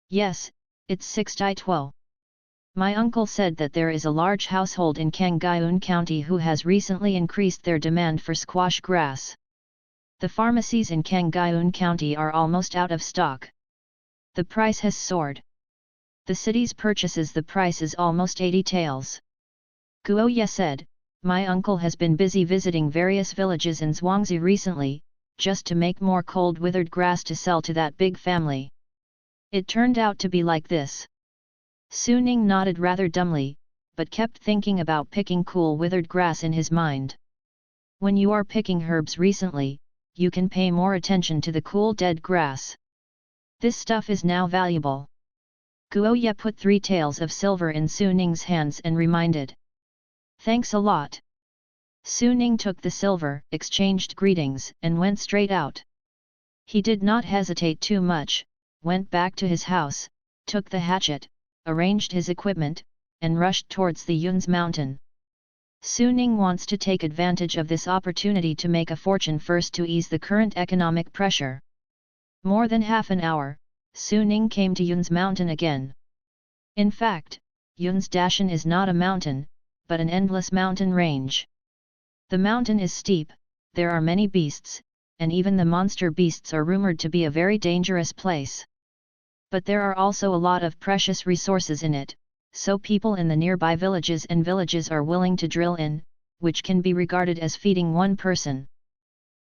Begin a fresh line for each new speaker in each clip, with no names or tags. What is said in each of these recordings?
Yes, it's 6-12. My uncle said that there is a large household in Kangayun County who has recently increased their demand for squash grass. The pharmacies in Kangayun County are almost out of stock. The price has soared. The city's purchases the price is almost 80 taels. Guoye said, my uncle has been busy visiting various villages in Zhuangzi recently, just to make more cold withered grass to sell to that big family. It turned out to be like this. Su Ning nodded rather dumbly, but kept thinking about picking cool withered grass in his mind. When you are picking herbs recently, you can pay more attention to the cool dead grass. This stuff is now valuable. Guoye put 3 taels of silver in Su Ning's hands and reminded. Thanks a lot. Su Ning took the silver, exchanged greetings, and went straight out. He did not hesitate too much, went back to his house, took the hatchet, arranged his equipment, and rushed towards the Yun's mountain. Su Ning wants to take advantage of this opportunity to make a fortune first to ease the current economic pressure. More than half an hour, Su Ning came to Yun's mountain again. In fact, Yun's Dashan is not a mountain, but an endless mountain range. The mountain is steep, there are many beasts, and even the monster beasts are rumored to be a very dangerous place. But there are also a lot of precious resources in it, so people in the nearby villages and villages are willing to drill in, which can be regarded as feeding one person.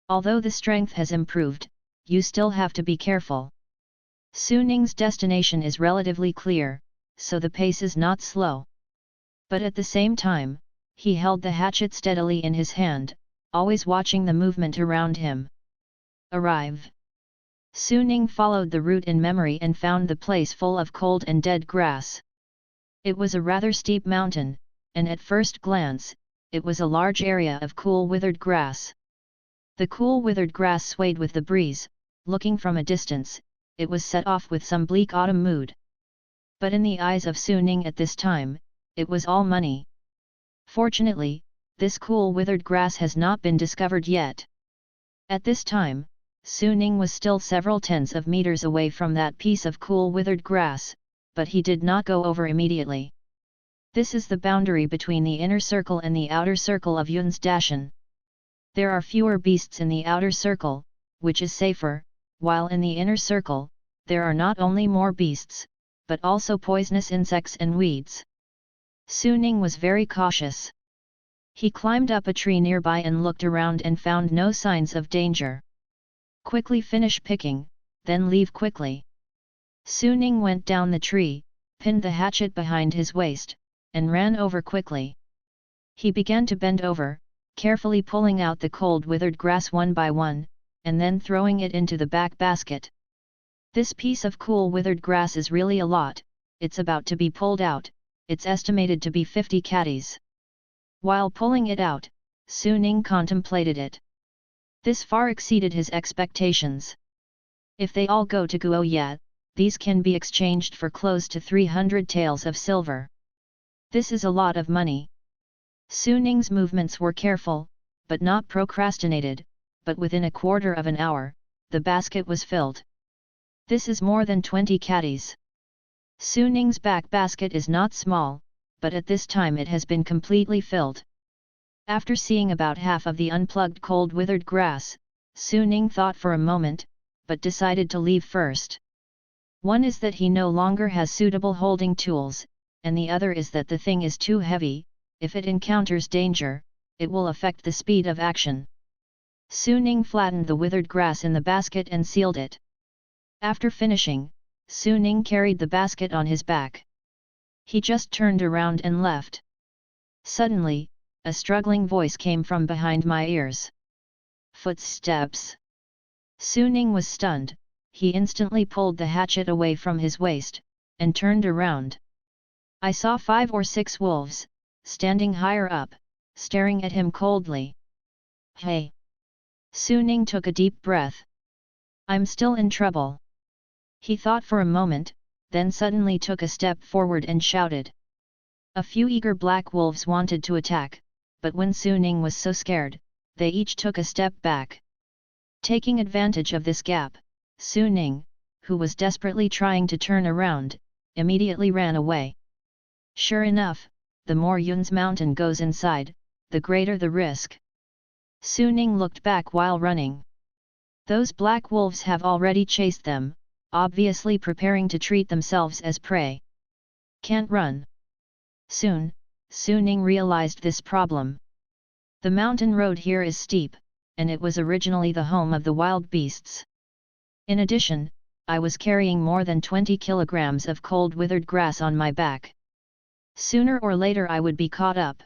Although the strength has improved, you still have to be careful. Su Ning's destination is relatively clear, so the pace is not slow. But at the same time, he held the hatchet steadily in his hand, always watching the movement around him. Arrive. Su Ning followed the route in memory and found the place full of cold and dead grass. It was a rather steep mountain, and at first glance, it was a large area of cool withered grass. The cool withered grass swayed with the breeze, looking from a distance, it was set off with some bleak autumn mood. But in the eyes of Su Ning at this time, it was all money. Fortunately, this cool withered grass has not been discovered yet. At this time, Su Ning was still several tens of meters away from that piece of cool withered grass, but he did not go over immediately. This is the boundary between the inner circle and the outer circle of Yun's Dashan. There are fewer beasts in the outer circle, which is safer, while in the inner circle, there are not only more beasts, but also poisonous insects and weeds. Su Ning was very cautious. He climbed up a tree nearby and looked around and found no signs of danger. Quickly finish picking, then leave quickly. Su Ning went down the tree, pinned the hatchet behind his waist, and ran over quickly. He began to bend over, carefully pulling out the cold withered grass one by one, and then throwing it into the back basket. This piece of cool withered grass is really a lot, it's about to be pulled out, it's estimated to be 50 catties. While pulling it out, Su Ning contemplated it. This far exceeded his expectations. If they all go to Guoye, these can be exchanged for close to 300 taels of silver. This is a lot of money. Su Ning's movements were careful, but not procrastinated, but within a quarter of an hour, the basket was filled. This is more than 20 catties. Su Ning's back basket is not small, but at this time it has been completely filled. After seeing about half of the unplugged cold withered grass, Su Ning thought for a moment, but decided to leave first. One is that he no longer has suitable holding tools, and the other is that the thing is too heavy, if it encounters danger, it will affect the speed of action. Su Ning flattened the withered grass in the basket and sealed it. After finishing, Su Ning carried the basket on his back. He just turned around and left. Suddenly, a struggling voice came from behind my ears. Footsteps. Su Ning was stunned, he instantly pulled the hatchet away from his waist, and turned around. I saw 5 or 6 wolves, standing higher up, staring at him coldly. Hey! Su Ning took a deep breath. I'm still in trouble. He thought for a moment, then suddenly took a step forward and shouted. A few eager black wolves wanted to attack, but when Su Ning was so scared, they each took a step back. Taking advantage of this gap, Su Ning, who was desperately trying to turn around, immediately ran away. Sure enough, the more Yun's mountain goes inside, the greater the risk. Suning looked back while running. Those black wolves have already chased them, obviously preparing to treat themselves as prey. Can't run. Soon, Suning realized this problem. The mountain road here is steep, and it was originally the home of the wild beasts. In addition, I was carrying more than 20 kilograms of cold withered grass on my back. Sooner or later I would be caught up.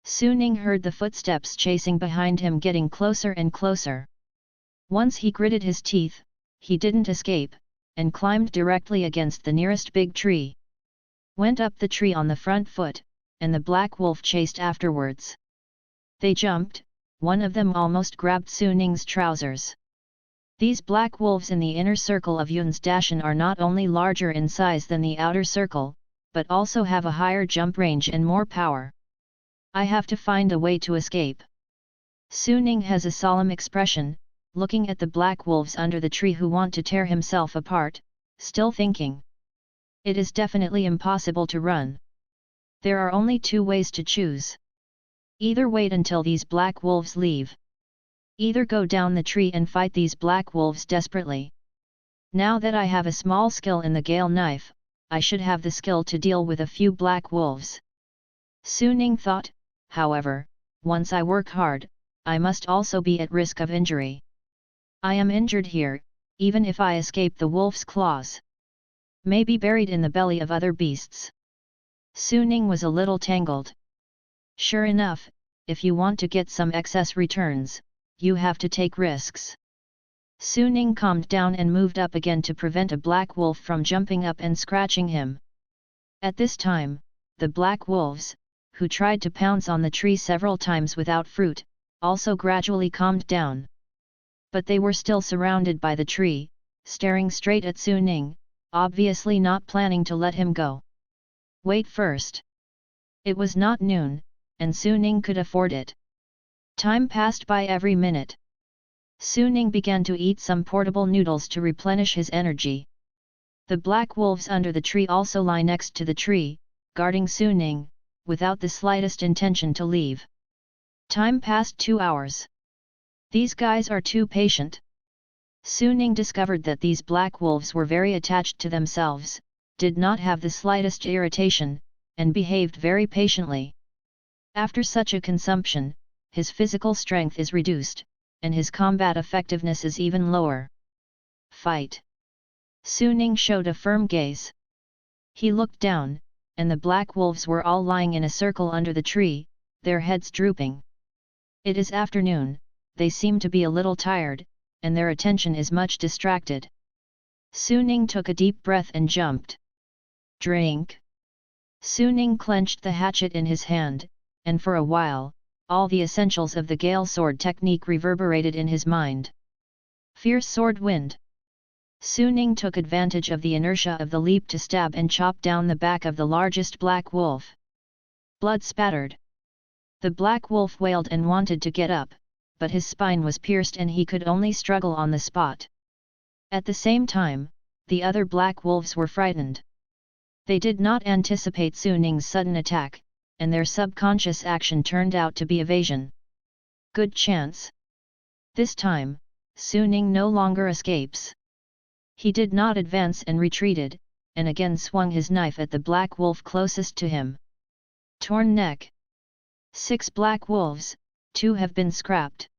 Suning heard the footsteps chasing behind him getting closer and closer. Once he gritted his teeth, he didn't escape, and climbed directly against the nearest big tree. Went up the tree on the front foot, and the black wolf chased afterwards. They jumped, one of them almost grabbed Suning's trousers. These black wolves in the inner circle of Yun's Dashan are not only larger in size than the outer circle, but also have a higher jump range and more power. I have to find a way to escape. Suning has a solemn expression, looking at the black wolves under the tree who want to tear himself apart, still thinking. It is definitely impossible to run. There are only two ways to choose. Either wait until these black wolves leave. Either go down the tree and fight these black wolves desperately. Now that I have a small skill in the Gale knife, I should have the skill to deal with a few black wolves. Suning thought, however, once I work hard, I must also be at risk of injury. I am injured here, even if I escape the wolf's claws. May be buried in the belly of other beasts. Suning was a little tangled. Sure enough, if you want to get some excess returns, you have to take risks. Suning calmed down and moved up again to prevent a black wolf from jumping up and scratching him. At this time, the black wolves, who tried to pounce on the tree several times without fruit, also gradually calmed down. But they were still surrounded by the tree, staring straight at Suning, obviously not planning to let him go. Wait first. It was not noon, and Suning could afford it. Time passed by every minute. Suning began to eat some portable noodles to replenish his energy. The black wolves under the tree also lie next to the tree, guarding Suning, without the slightest intention to leave. Time passed 2 hours. These guys are too patient. Suning discovered that these black wolves were very attached to themselves, did not have the slightest irritation, and behaved very patiently. After such a consumption, his physical strength is reduced, and his combat effectiveness is even lower. Fight! Suning showed a firm gaze. He looked down, and the black wolves were all lying in a circle under the tree, their heads drooping. It is afternoon, they seem to be a little tired, and their attention is much distracted. Suning took a deep breath and jumped. Drink! Suning clenched the hatchet in his hand, and for a while, all the essentials of the Gale sword technique reverberated in his mind. Fierce sword wind. Suning took advantage of the inertia of the leap to stab and chop down the back of the largest black wolf. Blood spattered. The black wolf wailed and wanted to get up, but his spine was pierced and he could only struggle on the spot. At the same time, the other black wolves were frightened. They did not anticipate Suning's sudden attack, and their subconscious action turned out to be evasion. Good chance. This time, Suning no longer escapes. He did not advance and retreated, and again swung his knife at the black wolf closest to him. Torn neck. 6 black wolves, 2 have been scrapped.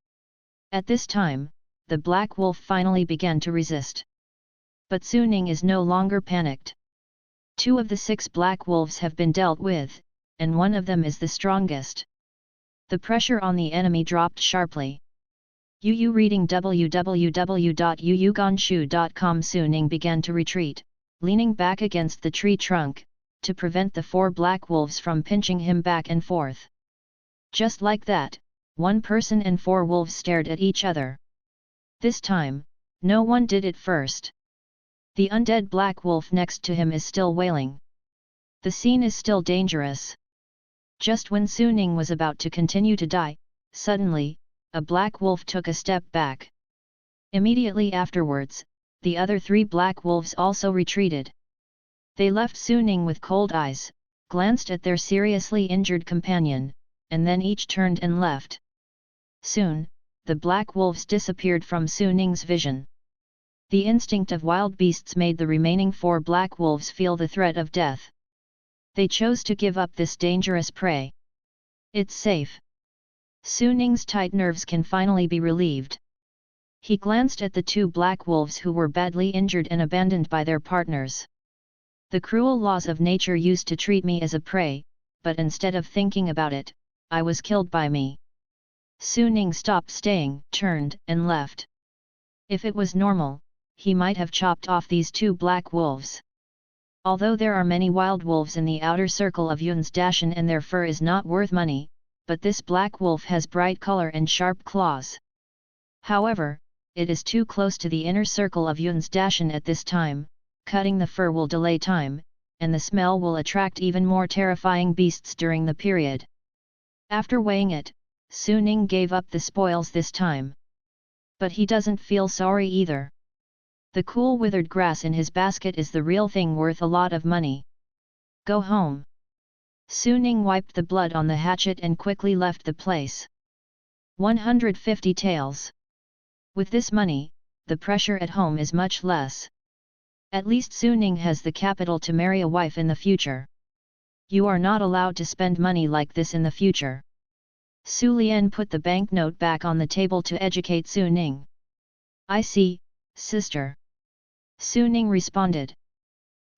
At this time, the black wolf finally began to resist. But Suning is no longer panicked. 2 of the 6 black wolves have been dealt with, and one of them is the strongest. The pressure on the enemy dropped sharply. Yu reading www.yuyuganshu.com. Suning began to retreat, leaning back against the tree trunk, to prevent the 4 black wolves from pinching him back and forth. Just like that, one person and 4 wolves stared at each other. This time, no one did it first. The undead black wolf next to him is still wailing. The scene is still dangerous. Just when Suning was about to continue to die, suddenly, a black wolf took a step back. Immediately afterwards, the other 3 black wolves also retreated. They left Su Ning with cold eyes, glanced at their seriously injured companion, and then each turned and left. Soon, the black wolves disappeared from Su Ning's vision. The instinct of wild beasts made the remaining 4 black wolves feel the threat of death. They chose to give up this dangerous prey. It's safe. Su Ning's tight nerves can finally be relieved. He glanced at the 2 black wolves who were badly injured and abandoned by their partners. The cruel laws of nature used to treat me as a prey, but instead of thinking about it, I was killed by me. Su Ning stopped staying, turned, and left. If it was normal, he might have chopped off these 2 black wolves. Although there are many wild wolves in the outer circle of Yun's Dashan and their fur is not worth money, but this black wolf has bright color and sharp claws. However, it is too close to the inner circle of Yun's Dashan at this time. Cutting the fur will delay time, and the smell will attract even more terrifying beasts during the period. After weighing it, Su Ning gave up the spoils this time. But he doesn't feel sorry either. The cool withered grass in his basket is the real thing worth a lot of money. Go home. Su Ning wiped the blood on the hatchet and quickly left the place. 150 taels. With this money, the pressure at home is much less. At least Su Ning has the capital to marry a wife in the future. You are not allowed to spend money like this in the future. Su Lian put the banknote back on the table to educate Su Ning. I see, sister. Su Ning responded.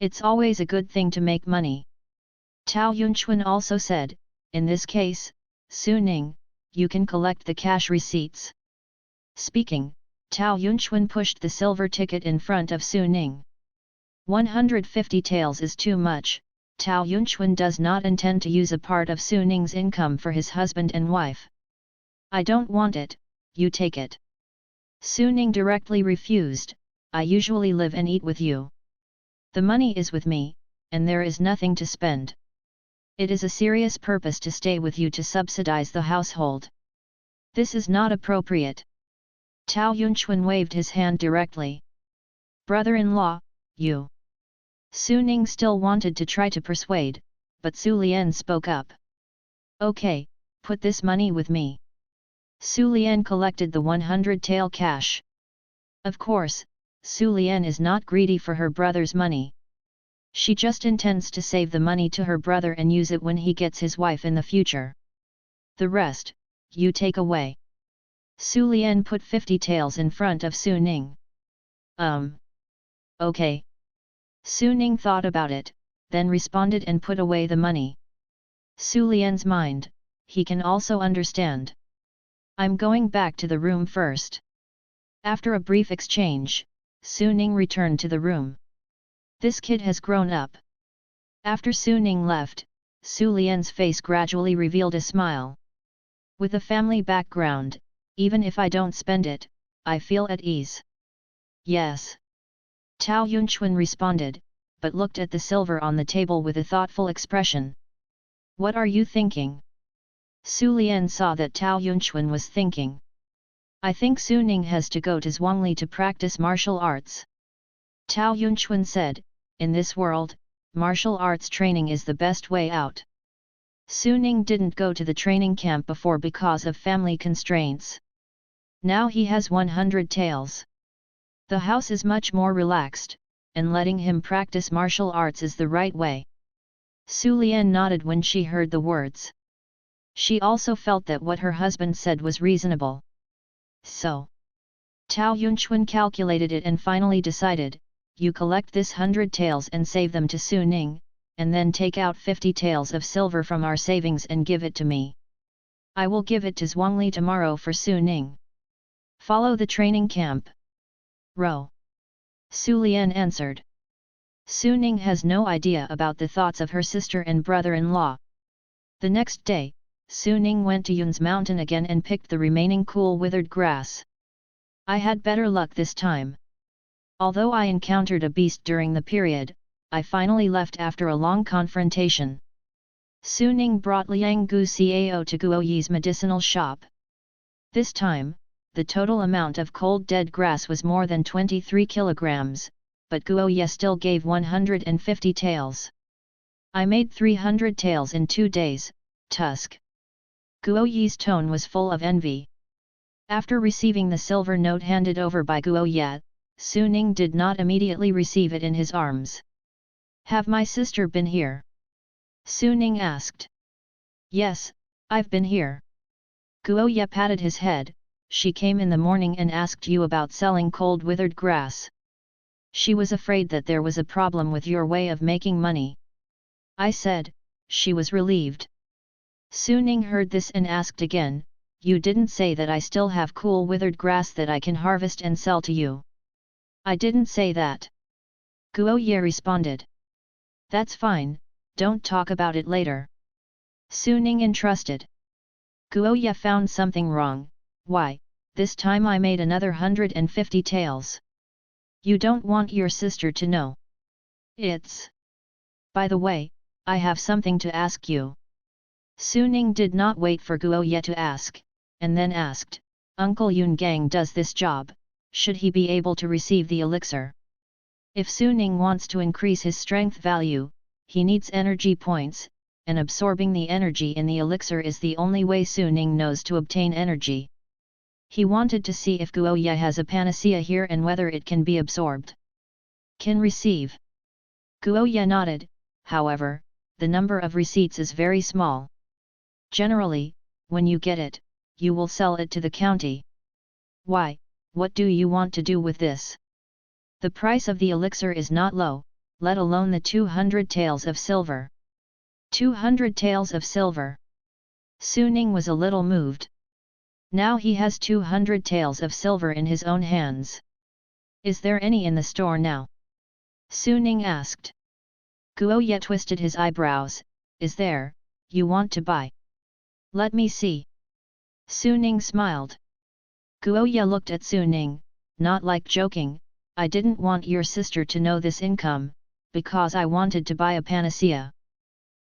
It's always a good thing to make money. Tao Yunchuan also said, in this case, Su Ning, you can collect the cash receipts. Speaking, Tao Yunchuan pushed the silver ticket in front of Su Ning. 150 taels is too much. Tao Yunchuan does not intend to use a part of Su Ning's income for his husband and wife. I don't want it, you take it. Su Ning directly refused, I usually live and eat with you. The money is with me, and there is nothing to spend. It is a serious purpose to stay with you to subsidize the household. This is not appropriate. Tao Yunchuan waved his hand directly. Brother-in-law, you. Su Ning still wanted to try to persuade, but Su Lian spoke up. Okay, put this money with me. Su Lian collected the 100 tael cash. Of course, Su Lian is not greedy for her brother's money. She just intends to save the money to her brother and use it when he gets his wife in the future. The rest, you take away. Su Lian put 50 taels in front of Su Ning. Okay. Su Ning thought about it, then responded and put away the money. Su Lian's mind, he can also understand. I'm going back to the room first. After a brief exchange, Su Ning returned to the room. This kid has grown up. After Su Ning left, Su Lian's face gradually revealed a smile. With a family background, even if I don't spend it, I feel at ease. Yes. Tao Yunchuan responded, but looked at the silver on the table with a thoughtful expression. What are you thinking? Su Lian saw that Tao Yunchuan was thinking. I think Su Ning has to go to Zhuangli to practice martial arts. Tao Yunchuan said, in this world, martial arts training is the best way out. Su Ning didn't go to the training camp before because of family constraints. Now he has 100 taels. The house is much more relaxed, and letting him practice martial arts is the right way. Su Lian nodded when she heard the words. She also felt that what her husband said was reasonable. So, Tao Yunchuan calculated it and finally decided, you collect this 100 taels and save them to Su Ning, and then take out 50 taels of silver from our savings and give it to me. I will give it to Zhuangli tomorrow for Su Ning. Follow the training camp. Ro. Su Lian answered. Su Ning has no idea about the thoughts of her sister and brother-in-law. The next day, Su Ning went to Yun's mountain again and picked the remaining cool withered grass. I had better luck this time. Although I encountered a beast during the period, I finally left after a long confrontation. Su Ning brought Liang Gu Cao to Guo Yi's medicinal shop. This time, the total amount of cold dead grass was more than 23 kilograms, but Guoye still gave 150 taels. I made 300 taels in 2 days, Tusk. Guoye's tone was full of envy. After receiving the silver note handed over by Guoye, Su Ning did not immediately receive it in his arms. Have my sister been here? Su Ning asked. Yes, I've been here. Guoye patted his head. She came in the morning and asked you about selling cold withered grass. She was afraid that there was a problem with your way of making money. I said. She was relieved. Su Ning heard this and asked again, you didn't say that I still have cool withered grass that I can harvest and sell to you. I didn't say that. Guoye responded. That's fine, don't talk about it later. Su Ning entrusted. Guoye found something wrong. Why, this time I made another 150 taels. You don't want your sister to know. It's... By the way, I have something to ask you. Su Ning did not wait for Guoye to ask, and then asked, Uncle Yun Gang does this job, should he be able to receive the elixir? If Su Ning wants to increase his strength value, he needs energy points, and absorbing the energy in the elixir is the only way Su Ning knows to obtain energy. He wanted to see if Guoye has a panacea here and whether it can be absorbed. Can receive. Guoye nodded, however, the number of receipts is very small. Generally, when you get it, you will sell it to the county. Why, what do you want to do with this? The price of the elixir is not low, let alone the 200 taels of silver. 200 taels of silver. Su Ning was a little moved. Now he has 200 taels of silver in his own hands. Is there any in the store now? Su Ning asked. Guoye twisted his eyebrows. Is there, you want to buy? Let me see. Su Ning smiled. Guoye looked at Su Ning, not like joking, I didn't want your sister to know this income, because I wanted to buy a panacea.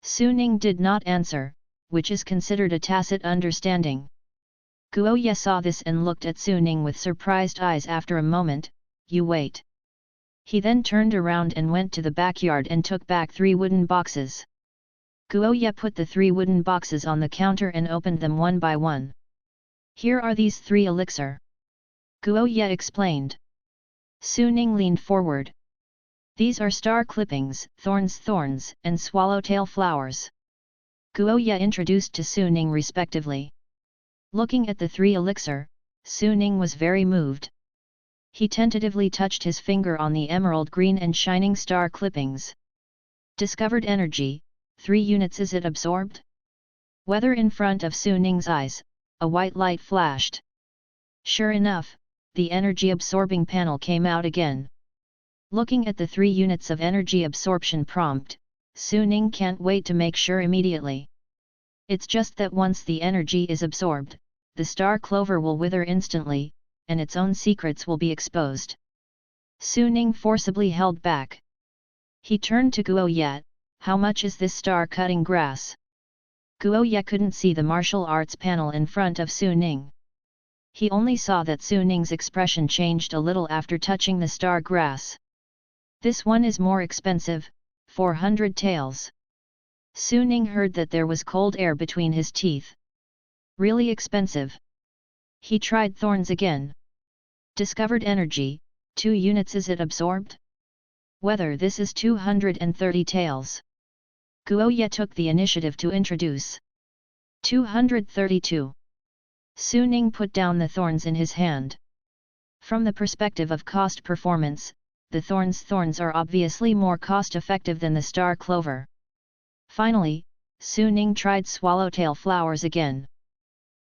Su Ning did not answer, which is considered a tacit understanding. Guoye saw this and looked at Su Ning with surprised eyes after a moment, you wait. He then turned around and went to the backyard and took back 3 wooden boxes. Guoye put the 3 wooden boxes on the counter and opened them one by one. Here are these 3 elixir. Guoye explained. Su Ning leaned forward. These are star clippings, thorns, and swallowtail flowers. Guoye introduced to Su Ning respectively. Looking at the 3 elixir, Su Ning was very moved. He tentatively touched his finger on the emerald green and shining star clippings. Discovered energy, 3 units. Is it absorbed? Whether in front of Su Ning's eyes, a white light flashed. Sure enough, the energy absorbing panel came out again. Looking at the 3 units of energy absorption prompt, Su Ning can't wait to make sure immediately. It's just that once the energy is absorbed, the star clover will wither instantly, and its own secrets will be exposed. Su Ning forcibly held back. He turned to Guoye, how much is this star cutting grass? Guoye couldn't see the martial arts panel in front of Su Ning. He only saw that Su Ning's expression changed a little after touching the star grass. This one is more expensive, 400 taels. Su Ning heard that there was cold air between his teeth. Really expensive. He tried thorns again. Discovered energy, 2 units. Is it absorbed? Whether this is 230 taels. Guoye took the initiative to introduce. 232. Su Ning put down the thorns in his hand. From the perspective of cost performance, the thorns are obviously more cost-effective than the star clover. Finally, Su Ning tried swallowtail flowers again.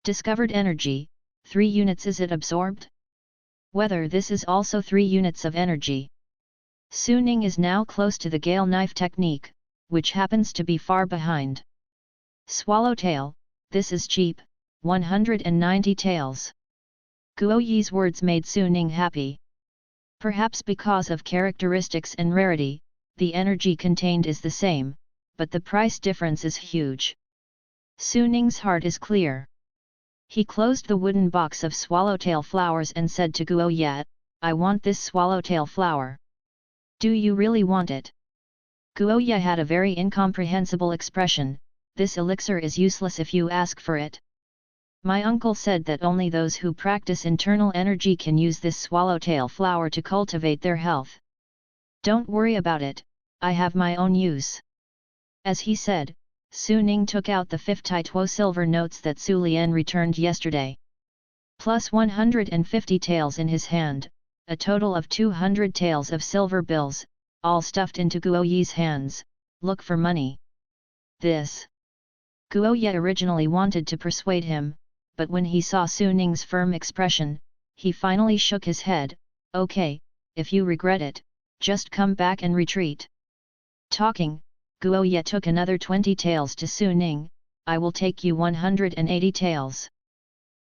Discovered energy, 3 units. Is it absorbed? Whether this is also 3 units of energy. Su Ning is now close to the gale knife technique, which happens to be far behind. Swallowtail, this is cheap, 190 taels. Guoye's words made Su Ning happy. Perhaps because of characteristics and rarity, the energy contained is the same, but the price difference is huge. Su Ning's heart is clear. He closed the wooden box of swallowtail flowers and said to Guoye, I want this swallowtail flower. Do you really want it? Guoye had a very incomprehensible expression, this elixir is useless if you ask for it. My uncle said that only those who practice internal energy can use this swallowtail flower to cultivate their health. Don't worry about it, I have my own use. As he said, Su Ning took out the 50 tuo silver notes that Su Lian returned yesterday. Plus 150 taels in his hand, a total of 200 taels of silver bills, all stuffed into Guoye's hands, look for money. This. Guoye originally wanted to persuade him, but when he saw Su Ning's firm expression, he finally shook his head, okay, if you regret it, just come back and retreat. Talking, Guoye took another 20 taels to Su Ning, I will take you 180 taels.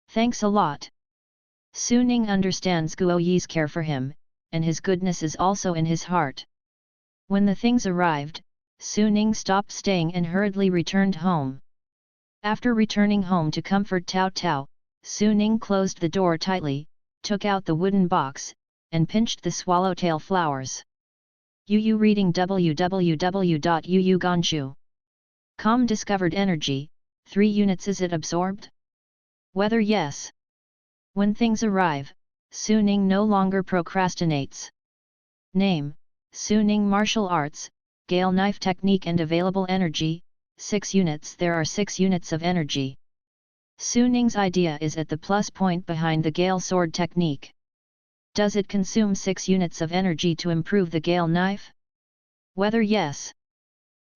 Thanks a lot. Su Ning understands Guoye's care for him, and his goodness is also in his heart. When the things arrived, Su Ning stopped staying and hurriedly returned home. After returning home to comfort Tao Tao, Su Ning closed the door tightly, took out the wooden box, and pinched the swallowtail flowers. Yu reading www.yuuganju.com discovered energy, 3 units. Is it absorbed? Whether yes. When things arrive, Su Ning no longer procrastinates. Name, Su Ning Martial Arts, Gale Knife Technique and Available Energy, 6 units. There are 6 units of energy. Su Ning's idea is at the plus point behind the Gale Sword technique. Does it consume 6 units of energy to improve the Gale Knife? Whether yes.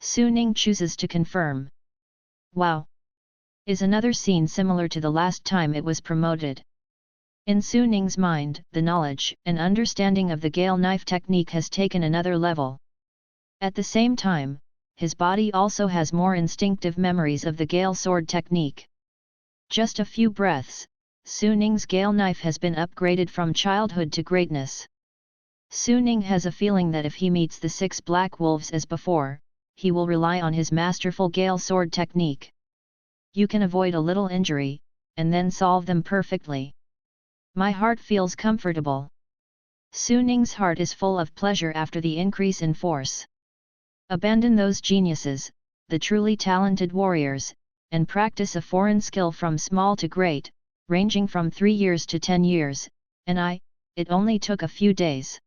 Su Ning chooses to confirm. Wow! Is another scene similar to the last time it was promoted. In Su Ning's mind, the knowledge and understanding of the Gale Knife technique has taken another level. At the same time, his body also has more instinctive memories of the Gale Sword technique. Just a few breaths, Su Ning's Gale Knife has been upgraded from childhood to greatness. Su Ning has a feeling that if he meets the 6 black wolves as before, he will rely on his masterful Gale Sword technique. You can avoid a little injury, and then solve them perfectly. My heart feels comfortable. Su Ning's heart is full of pleasure after the increase in force. Abandon those geniuses, the truly talented warriors, and practice a foreign skill from small to great, ranging from 3 years to 10 years, and it only took a few days.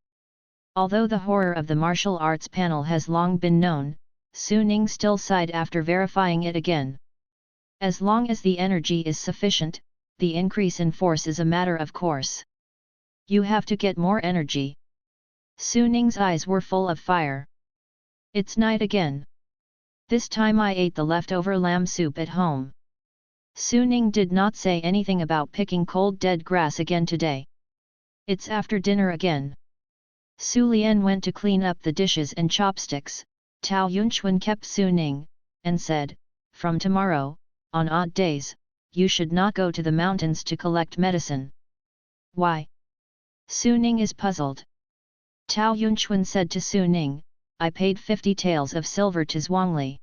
Although the horror of the martial arts panel has long been known, Su Ning still sighed after verifying it again. As long as the energy is sufficient, the increase in force is a matter of course. You have to get more energy. Su Ning's eyes were full of fire. It's night again. This time I ate the leftover lamb soup at home. Su Ning did not say anything about picking cold dead grass again today. It's after dinner again. Su Lian went to clean up the dishes and chopsticks. Tao Yunchuan kept Su Ning, and said, from tomorrow, on odd days, you should not go to the mountains to collect medicine. Why? Su Ning is puzzled. Tao Yunchuan said to Su Ning, I paid 50 taels of silver to Zhuangli.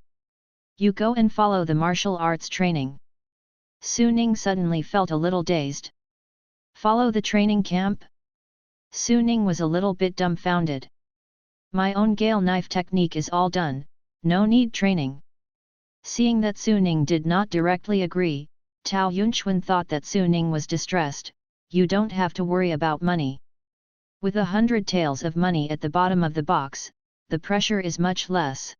You go and follow the martial arts training. Su Ning suddenly felt a little dazed. Follow the training camp? Su Ning was a little bit dumbfounded. My own Gale Knife technique is all done, no need training. Seeing that Su Ning did not directly agree, Tao Yunchuan thought that Su Ning was distressed. You don't have to worry about money. With 100 taels of money at the bottom of the box, the pressure is much less.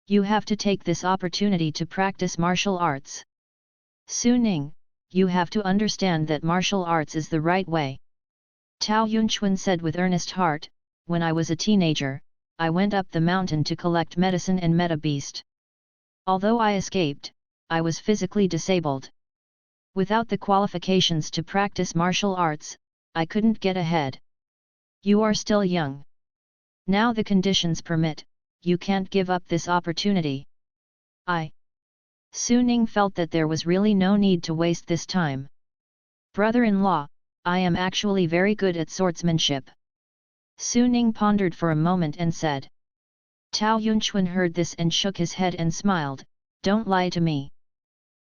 You have to take this opportunity to practice martial arts. Su Ning, you have to understand that martial arts is the right way. Tao Yunchuan said with earnest heart, when I was a teenager, I went up the mountain to collect medicine and met a beast. Although I escaped, I was physically disabled. Without the qualifications to practice martial arts, I couldn't get ahead. You are still young. Now the conditions permit, you can't give up this opportunity. Su Ning felt that there was really no need to waste this time. Brother-in-law, I am actually very good at swordsmanship. Su Ning pondered for a moment and said. Tao Yunchuan heard this and shook his head and smiled, don't lie to me.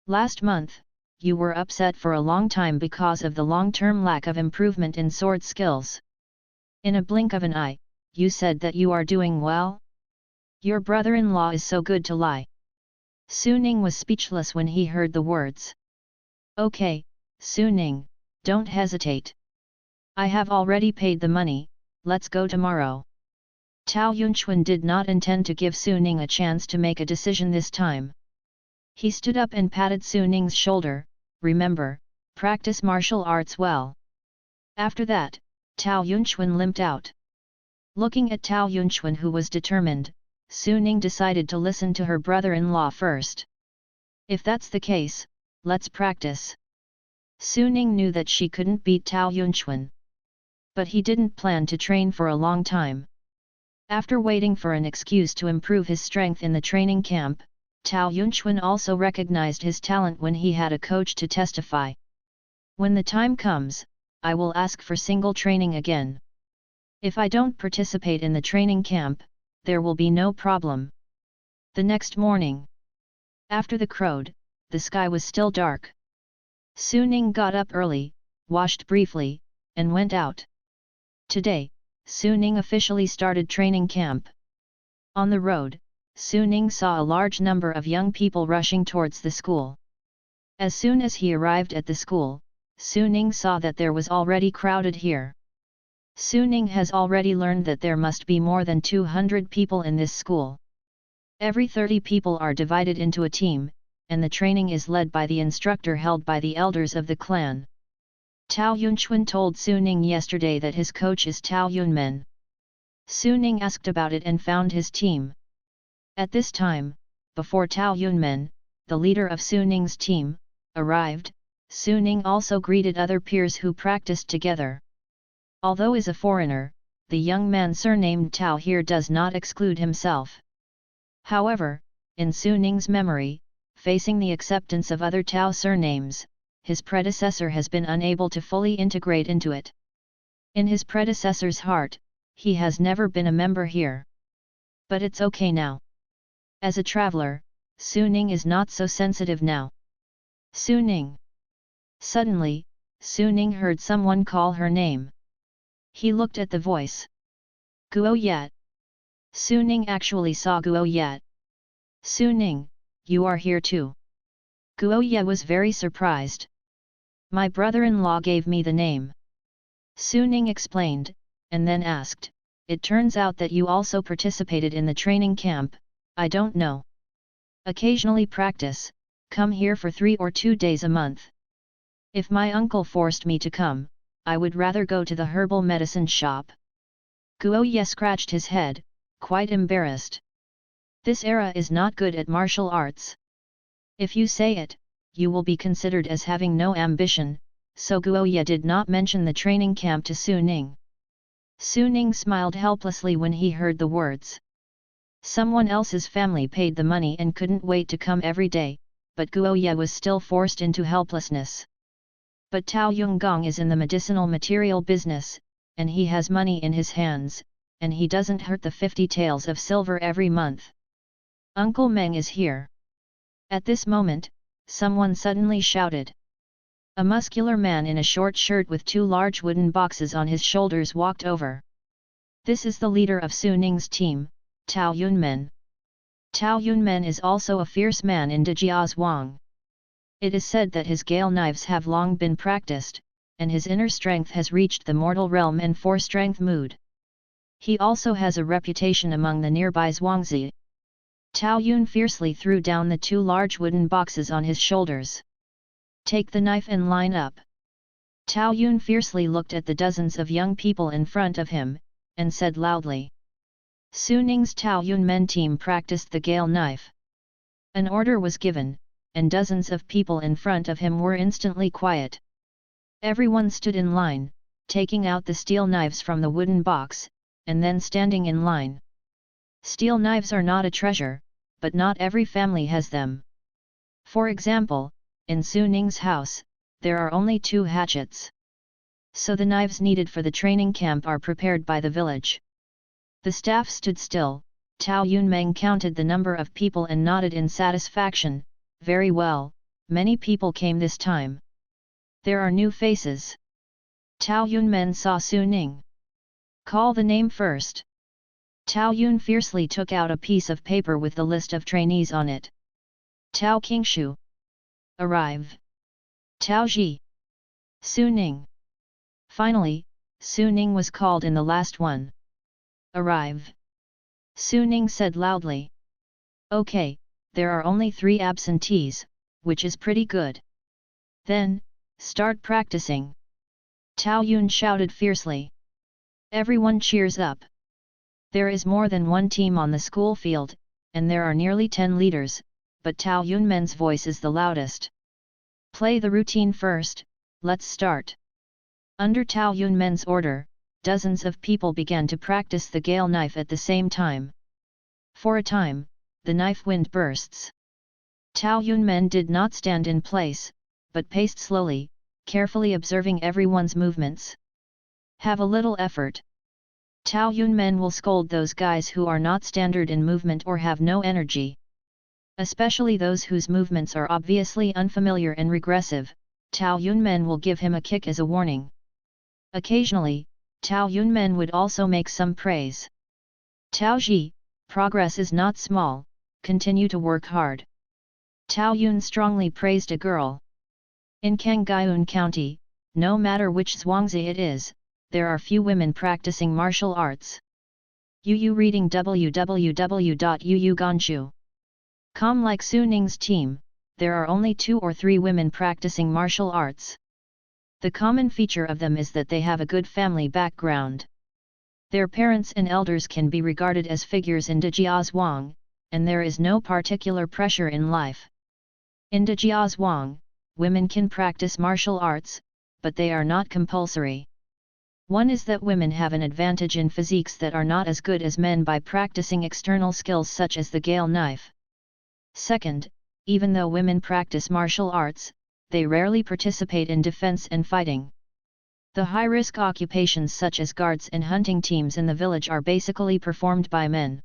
Last month, you were upset for a long time because of the long-term lack of improvement in sword skills. In a blink of an eye, you said that you are doing well? Your brother-in-law is so good to lie. Su Ning was speechless when he heard the words. Okay, Su Ning, don't hesitate. I have already paid the money, let's go tomorrow. Tao Yunchuan did not intend to give Su Ning a chance to make a decision this time. He stood up and patted Su Ning's shoulder. Remember, practice martial arts well. After that, Tao Yunchuan limped out. Looking at Tao Yunchuan, who was determined, Su Ning decided to listen to her brother-in-law first. If that's the case, let's practice. Su Ning knew that she couldn't beat Tao Yunchuan. But he didn't plan to train for a long time. After waiting for an excuse to improve his strength in the training camp, Tao Yunchuan also recognized his talent when he had a coach to testify. When the time comes, I will ask for single training again. If I don't participate in the training camp, there will be no problem. The next morning, after the crowed, the sky was still dark. Su Ning got up early, washed briefly, and went out. Today, Su Ning officially started training camp. On the road, Su Ning saw a large number of young people rushing towards the school. As soon as he arrived at the school, Su Ning saw that there was already crowded here. Su Ning has already learned that there must be more than 200 people in this school. Every 30 people are divided into a team, and the training is led by the instructor held by the elders of the clan. Tao Yunchuan told Su Ning yesterday that his coach is Tao Yunmen. Su Ning asked about it and found his team. At this time, before Tao Yunmen, the leader of Su Ning's team, arrived, Su Ning also greeted other peers who practiced together. Although is a foreigner, the young man surnamed Tao here does not exclude himself. However, in Su Ning's memory, facing the acceptance of other Tao surnames, his predecessor has been unable to fully integrate into it. In his predecessor's heart, he has never been a member here. But it's okay now. As a traveler, Su Ning is not so sensitive now. Su Ning. Suddenly, Su Ning heard someone call her name. He looked at the voice. Guo Yat. Su Ning actually saw Guo Yat. Su Ning, you are here too. Guo Yat was very surprised. My brother-in-law gave me the name. Su Ning explained, and then asked, it turns out that you also participated in the training camp. I don't know. Occasionally practice, come here for 3 or 2 days a month. If my uncle forced me to come, I would rather go to the herbal medicine shop. Guo Ye scratched his head, quite embarrassed. This era is not good at martial arts. If you say it, you will be considered as having no ambition, so Guo Ye did not mention the training camp to Su Ning. Su Ning smiled helplessly when he heard the words. Someone else's family paid the money and couldn't wait to come every day, but Guo Ye was still forced into helplessness. But Tao Yunggong is in the medicinal material business, and he has money in his hands, and he doesn't hurt the 50 taels of silver every month. Uncle Meng is here. At this moment, someone suddenly shouted. A muscular man in a short shirt with 2 large wooden boxes on his shoulders walked over. This is the leader of Su Ning's team, Tao Yunmen. Tao Yunmen is also a fierce man in Dejiazhuang. It is said that his gale knives have long been practiced, and his inner strength has reached the mortal realm and 4-strength mood. He also has a reputation among the nearby Zhuangzi. Tao Yun fiercely threw down the 2 large wooden boxes on his shoulders. Take the knife and line up. Tao Yun fiercely looked at the dozens of young people in front of him, and said loudly. Su Ning's Tao Yunmen team practiced the gale knife. An order was given, and dozens of people in front of him were instantly quiet. Everyone stood in line, taking out the steel knives from the wooden box, and then standing in line. Steel knives are not a treasure, but not every family has them. For example, in Su Ning's house, there are only 2 hatchets. So the knives needed for the training camp are prepared by the village. The staff stood still. Tao Yunmeng counted the number of people and nodded in satisfaction. Very well, many people came this time. There are new faces. Tao Yunmen saw Su Ning. Call the name first. Tao Yun fiercely took out a piece of paper with the list of trainees on it. Tao Qingshu. Arrive. Tao Ji. Su Ning. Finally, Su Ning was called in the last one. Arrive. Su Ning said loudly. Okay, there are only 3 absentees, which is pretty good. Then, start practicing. Tao Yun shouted fiercely. Everyone cheers up. There is more than one team on the school field, and there are nearly 10 leaders, but Tao Yunmen's voice is the loudest. Play the routine first, let's start. Under Tao Yunmen's order, dozens of people began to practice the gale knife at the same time. For a time, the knife wind bursts. Tao Yunmen did not stand in place, but paced slowly, carefully observing everyone's movements. Have a little effort. Tao Yunmen will scold those guys who are not standard in movement or have no energy. Especially those whose movements are obviously unfamiliar and regressive, Tao Yunmen will give him a kick as a warning. Occasionally, Tao Yunmen would also make some praise. Tao Ji, progress is not small, continue to work hard. Tao Yun strongly praised a girl. In Kangaiun County, no matter which Zhuangzi it is, there are few women practicing martial arts. Yu reading www.yuuganshu.com. Like Su Ning's team, there are only 2 or 3 women practicing martial arts. The common feature of them is that they have a good family background. Their parents and elders can be regarded as figures in Dejia Zhuang, and there is no particular pressure in life. In Dejia Zhuang, women can practice martial arts, but they are not compulsory. One is that women have an advantage in physiques that are not as good as men by practicing external skills such as the gale knife. Second, even though women practice martial arts, they rarely participate in defense and fighting. The high-risk occupations such as guards and hunting teams in the village are basically performed by men.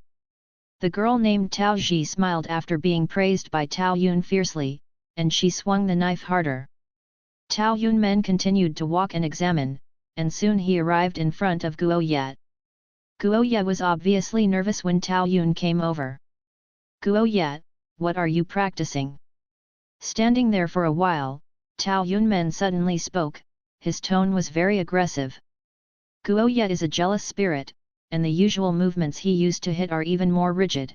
The girl named Tao Ji smiled after being praised by Tao Yun fiercely, and she swung the knife harder. Tao Yunmen continued to walk and examine, and soon he arrived in front of Guo Ye. Guo Ye was obviously nervous when Tao Yun came over. Guo Ye, what are you practicing? Standing there for a while, Tao Yunmen suddenly spoke, his tone was very aggressive. Guo Ye is a jealous spirit, and the usual movements he used to hit are even more rigid.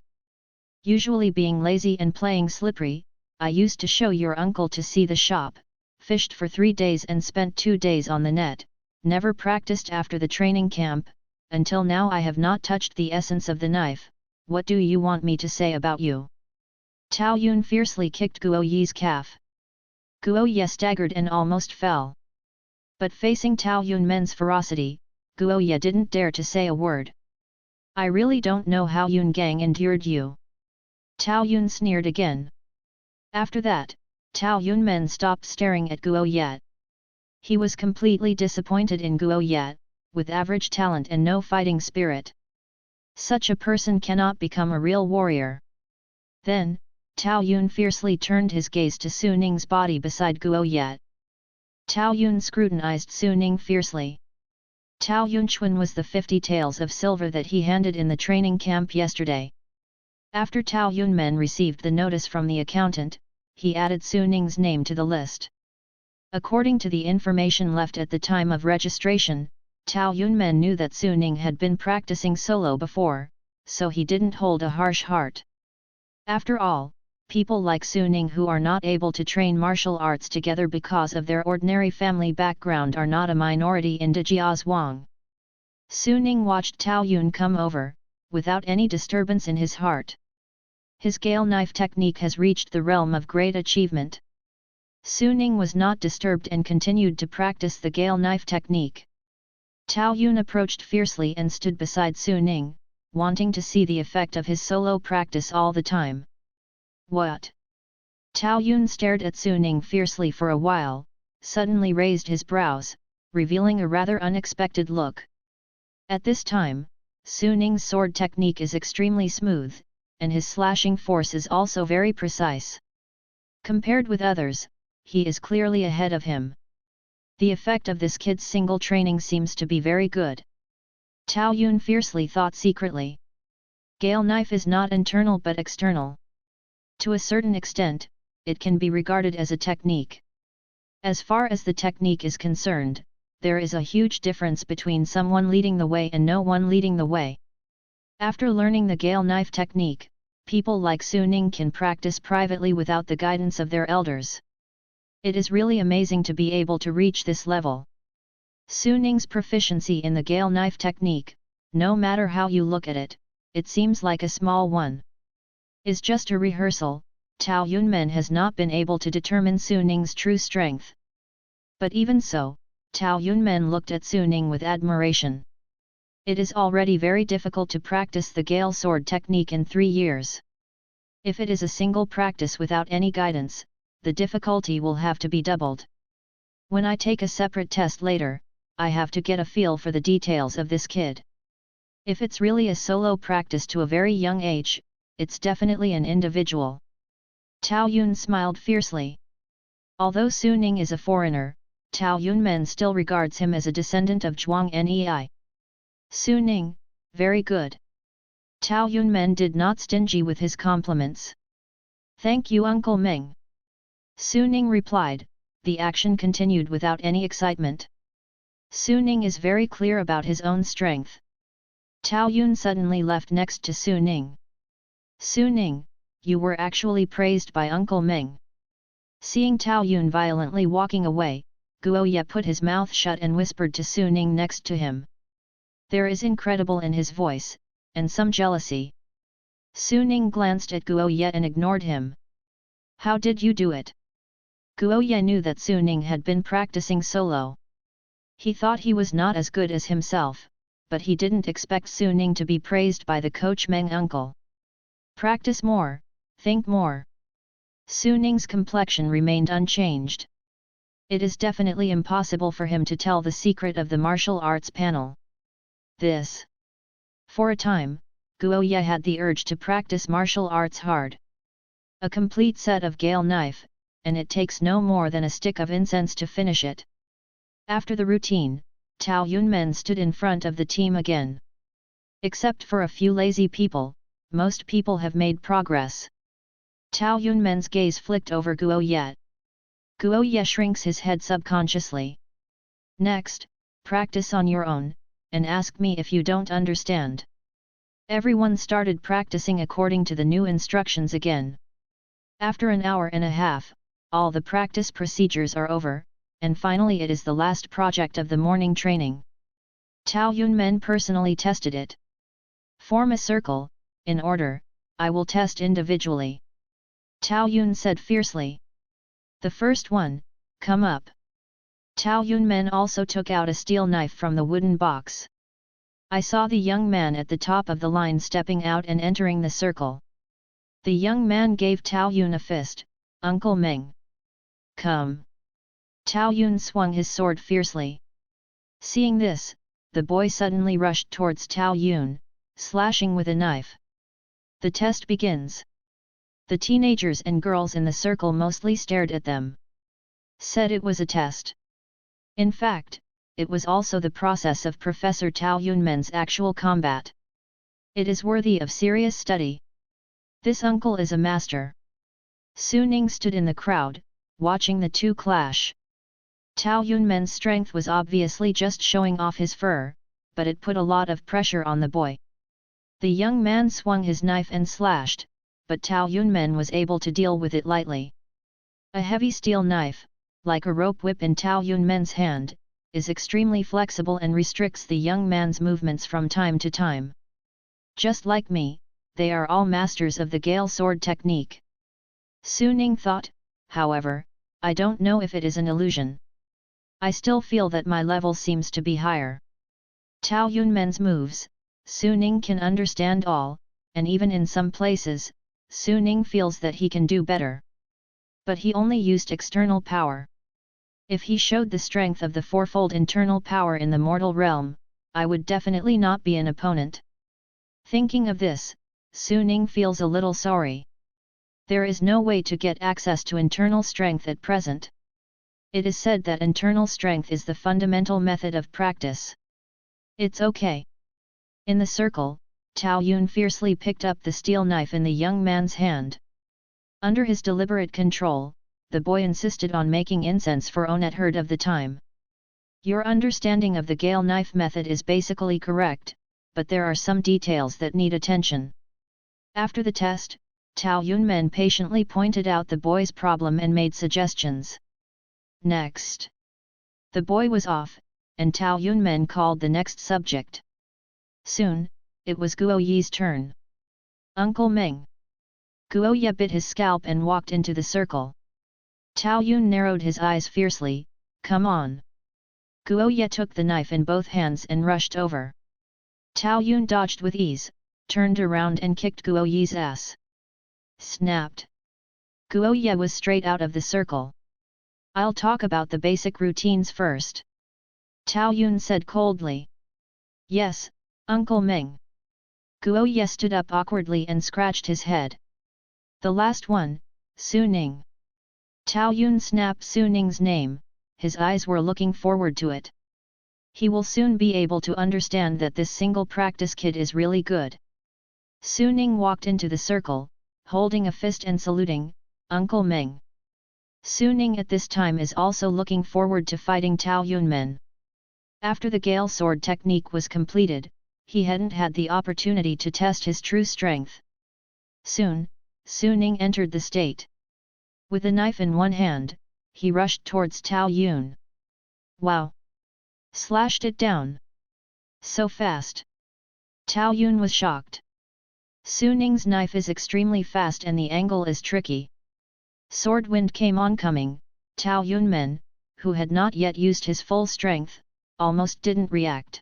Usually being lazy and playing slippery, I used to show your uncle to see the shop, fished for 3 days and spent 2 days on the net, never practiced after the training camp, until now I have not touched the essence of the knife. What do you want me to say about you? Tao Yun fiercely kicked Guo Ye's calf. Guo Ye staggered and almost fell. But facing Tao Yunmen's ferocity, Guo Ye didn't dare to say a word. I really don't know how Yun Gang endured you. Tao Yun sneered again. After that, Tao Yunmen stopped staring at Guo Ye. He was completely disappointed in Guo Ye, with average talent and no fighting spirit. Such a person cannot become a real warrior. Then, Tao Yun fiercely turned his gaze to Su Ning's body beside Guo Ye. Tao Yun scrutinized Su Ning fiercely. Tao Yunchuan was the 50 taels of silver that he handed in the training camp yesterday. After Tao Yunmen received the notice from the accountant, he added Su Ning's name to the list. According to the information left at the time of registration, Tao Yunmen knew that Su Ning had been practicing solo before, so he didn't hold a harsh heart. After all, people like Su Ning who are not able to train martial arts together because of their ordinary family background are not a minority in Dejia Zhuang. Su Ning watched Tao Yun come over, without any disturbance in his heart. His gale knife technique has reached the realm of great achievement. Su Ning was not disturbed and continued to practice the gale knife technique. Tao Yun approached fiercely and stood beside Su Ning, wanting to see the effect of his solo practice all the time. What? Tao Yun stared at Su Ning fiercely for a while, suddenly raised his brows, revealing a rather unexpected look. At this time, Su Ning's sword technique is extremely smooth, and his slashing force is also very precise. Compared with others, he is clearly ahead of him. The effect of this kid's single training seems to be very good. Tao Yun fiercely thought secretly. Gale knife is not internal but external. To a certain extent, it can be regarded as a technique. As far as the technique is concerned, there is a huge difference between someone leading the way and no one leading the way. After learning the Gale knife technique, people like Su Ning can practice privately without the guidance of their elders. It is really amazing to be able to reach this level. Su Ning's proficiency in the Gale knife technique, no matter how you look at it, it seems like a small one. Is just a rehearsal. Tao Yunmen has not been able to determine Su Ning's true strength. But even so, Tao Yunmen looked at Su Ning with admiration. It is already very difficult to practice the Gale sword technique in 3 years. If it is a single practice without any guidance, the difficulty will have to be doubled. When I take a separate test later, I have to get a feel for the details of this kid. If it's really a solo practice to a very young age, it's definitely an individual. Tao Yun smiled fiercely. Although Su Ning is a foreigner, Tao Yunmen still regards him as a descendant of Zhuang Nei. Su Ning, very good. Tao Yunmen did not stingy with his compliments. Thank you Uncle Meng. Su Ning replied. The action continued without any excitement. Su Ning is very clear about his own strength. Tao Yun suddenly left next to Su Ning. Su Ning, you were actually praised by Uncle Meng. Seeing Tao Yun violently walking away, Guo Ye put his mouth shut and whispered to Su Ning next to him. There is incredible in his voice, and some jealousy. Su Ning glanced at Guo Ye and ignored him. How did you do it? Guo Ye knew that Su Ning had been practicing solo. He thought he was not as good as himself, but he didn't expect Su Ning to be praised by the coach Meng uncle. Practice more, think more. Su Ning's complexion remained unchanged. It is definitely impossible for him to tell the secret of the martial arts panel. This. For a time, Guo Ye had the urge to practice martial arts hard. A complete set of Gale knife, and it takes no more than a stick of incense to finish it. After the routine, Tao Yunmen stood in front of the team again. Except for a few lazy people, most people have made progress. Tao Yunmen's gaze flicked over Guo Ye. Guo Ye shrinks his head subconsciously. Next, practice on your own, and ask me if you don't understand. Everyone started practicing according to the new instructions again. After an hour and a half, all the practice procedures are over, and finally it is the last project of the morning training. Tao Yunmen personally tested it. Form a circle, in order, I will test individually. Tao Yun said fiercely. The first one, come up. Tao Yunmen also took out a steel knife from the wooden box. I saw the young man at the top of the line stepping out and entering the circle. The young man gave Tao Yun a fist. Uncle Meng. Come. Tao Yun swung his sword fiercely. Seeing this, the boy suddenly rushed towards Tao Yun, slashing with a knife. The test begins. The teenagers and girls in the circle mostly stared at them. Said it was a test. In fact, it was also the process of Professor Tao Yunmen's actual combat. It is worthy of serious study. This uncle is a master. Su Ning stood in the crowd, watching the two clash. Tao Yunmen's strength was obviously just showing off his fur, but it put a lot of pressure on the boy. The young man swung his knife and slashed, but Tao Yunmen was able to deal with it lightly. A heavy steel knife, like a rope whip in Tao Yunmen's hand, is extremely flexible and restricts the young man's movements from time to time. Just like me, they are all masters of the Gale sword technique. Su Ning thought, however, I don't know if it is an illusion. I still feel that my level seems to be higher. Tao Yunmen's moves, Su Ning can understand all, and even in some places, Su Ning feels that he can do better. But he only used external power. If he showed the strength of the fourfold internal power in the mortal realm, I would definitely not be an opponent. Thinking of this, Su Ning feels a little sorry. There is no way to get access to internal strength at present. It is said that internal strength is the fundamental method of practice. It's okay. In the circle, Tao Yun fiercely picked up the steel knife in the young man's hand. Under his deliberate control, the boy insisted on making incense for Onet heard of the time. Your understanding of the Gale knife method is basically correct, but there are some details that need attention. After the test, Tao Yunmen patiently pointed out the boy's problem and made suggestions. Next. The boy was off, and Tao Yunmen called the next subject. Soon, it was Guo Yi's turn. Uncle Meng. Guo Yi bit his scalp and walked into the circle. Tao Yun narrowed his eyes fiercely, come on. Guo Yi took the knife in both hands and rushed over. Tao Yun dodged with ease, turned around and kicked Guo Yi's ass. Snapped. Guo Yi was straight out of the circle. I'll talk about the basic routines first. Tao Yun said coldly. Yes, Uncle Meng. Guo Yi stood up awkwardly and scratched his head. The last one, Su Ning. Tao Yun snapped Su Ning's name, his eyes were looking forward to it. He will soon be able to understand that this single practice kit is really good. Su Ning walked into the circle, holding a fist and saluting, Uncle Meng. Su Ning at this time is also looking forward to fighting Tao Yunmen. After the Gale sword technique was completed, he hadn't had the opportunity to test his true strength. Soon, Su Ning entered the state. With a knife in one hand, he rushed towards Tao Yun. Wow! Slashed it down. So fast! Tao Yun was shocked. Su Ning's knife is extremely fast and the angle is tricky. Sword wind came oncoming, Tao Yunmen, who had not yet used his full strength, almost didn't react.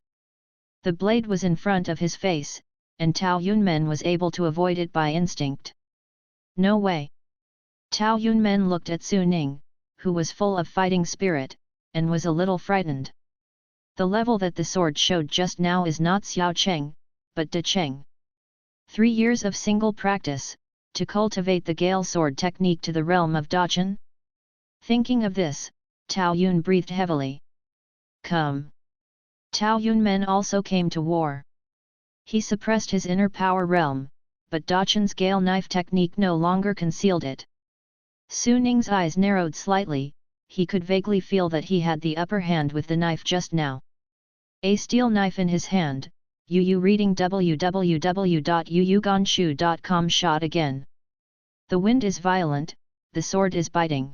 The blade was in front of his face, and Tao Yunmen was able to avoid it by instinct. No way! Tao Yunmen looked at Su Ning, who was full of fighting spirit, and was a little frightened. The level that the sword showed just now is not Xiao Cheng, but De Cheng. 3 years of single practice, to cultivate the Gale sword technique to the realm of Dacheng? Thinking of this, Tao Yun breathed heavily. Come! Tao Yunmen also came to war. He suppressed his inner power realm, but Dacheng's Gale knife technique no longer concealed it. Su Ning's eyes narrowed slightly, he could vaguely feel that he had the upper hand with the knife just now. A steel knife in his hand, Yu reading www.yuyuganshu.com shot again. The wind is violent, the sword is biting.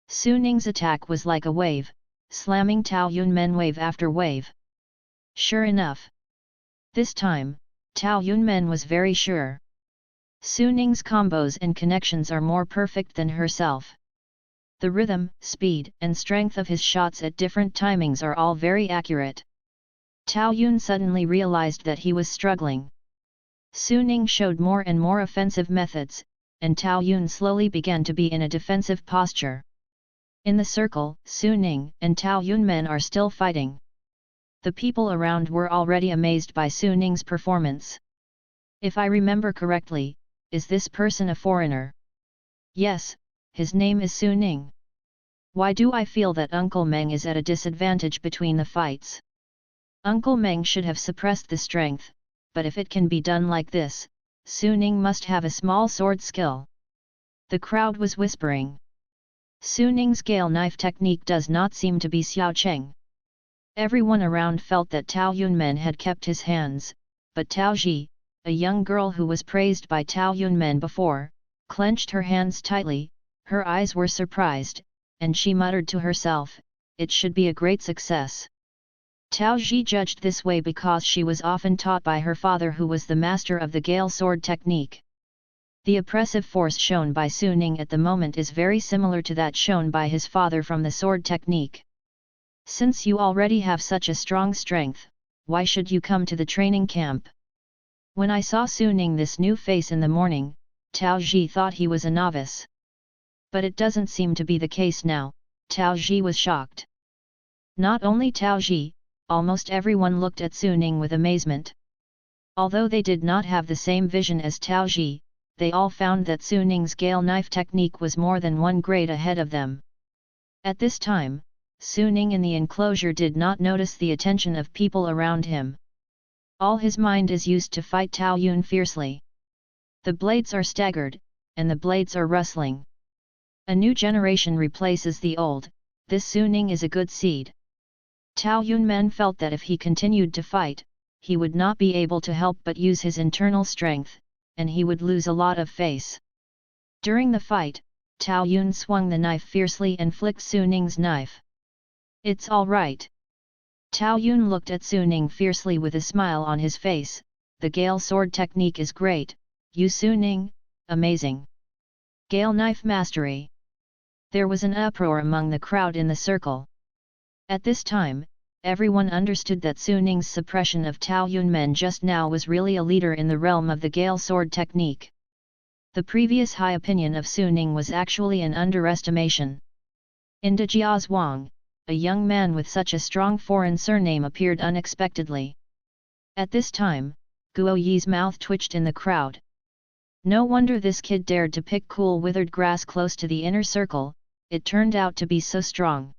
Su Ning's attack was like a wave, slamming Tao Yunmen wave after wave. Sure enough. This time, Tao Yunmen was very sure. Su Ning's combos and connections are more perfect than herself. The rhythm, speed, and strength of his shots at different timings are all very accurate. Tao Yun suddenly realized that he was struggling. Su Ning showed more and more offensive methods, and Tao Yun slowly began to be in a defensive posture. In the circle, Su Ning and Tao Yunmen are still fighting. The people around were already amazed by Su Ning's performance. If I remember correctly, is this person a foreigner? Yes, his name is Su Ning. Why do I feel that Uncle Meng is at a disadvantage between the fights? Uncle Meng should have suppressed the strength, but if it can be done like this, Su Ning must have a small sword skill. The crowd was whispering. Su Ning's Gale knife technique does not seem to be Xiao Cheng. Everyone around felt that Tao Yunmen had kept his hands, but Tao Ji, a young girl who was praised by Tao Yunmen before, clenched her hands tightly, her eyes were surprised, and she muttered to herself, it should be a great success. Tao Ji judged this way because she was often taught by her father who was the master of the Gale sword technique. The oppressive force shown by Su Ning at the moment is very similar to that shown by his father from the sword technique. Since you already have such a strong strength, why should you come to the training camp? When I saw Su Ning this new face in the morning, Tao Ji thought he was a novice. But it doesn't seem to be the case now, Tao Ji was shocked. Not only Tao Ji, almost everyone looked at Su Ning with amazement. Although they did not have the same vision as Tao Ji, they all found that Su Ning's gale knife technique was more than one grade ahead of them. At this time, Su Ning in the enclosure did not notice the attention of people around him. All his mind is used to fight Tao Yun fiercely. The blades are staggered, and the blades are rustling. A new generation replaces the old, this Su Ning is a good seed. Tao Yunmen felt that if he continued to fight, he would not be able to help but use his internal strength, and he would lose a lot of face. During the fight, Tao Yun swung the knife fiercely and flicked Su Ning's knife. "It's all right." Tao Yun looked at Su Ning fiercely with a smile on his face. "The Gale sword technique is great, you Su Ning, amazing. Gale knife mastery." There was an uproar among the crowd in the circle. At this time, everyone understood that Su Ning's suppression of Tao Yunmen just now was really a leader in the realm of the Gale sword technique. The previous high opinion of Su Ning was actually an underestimation. In Dejiazhuang, a young man with such a strong foreign surname appeared unexpectedly. At this time, Guo Yi's mouth twitched in the crowd. No wonder this kid dared to pick cool withered grass close to the inner circle, it turned out to be so strong.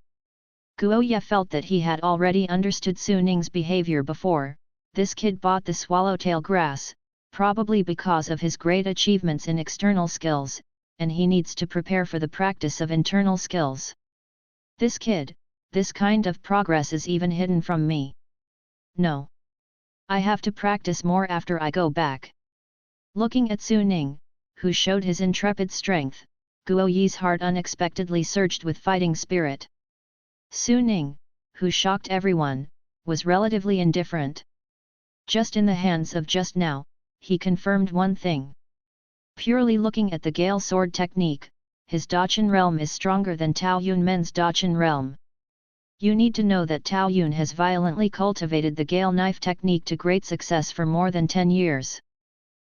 Guo Yi felt that he had already understood Su Ning's behavior before. This kid bought the swallowtail grass, probably because of his great achievements in external skills, and he needs to prepare for the practice of internal skills. This kid, this kind of progress is even hidden from me. No. I have to practice more after I go back. Looking at Su Ning, who showed his intrepid strength, Guo Yi's heart unexpectedly surged with fighting spirit. Su Ning, who shocked everyone, was relatively indifferent. Just in the hands of just now, he confirmed one thing. Purely looking at the Gale sword technique, his Daqin realm is stronger than Tao Yunmen's Daqin realm. You need to know that Tao Yun has violently cultivated the Gale knife technique to great success for more than 10 years.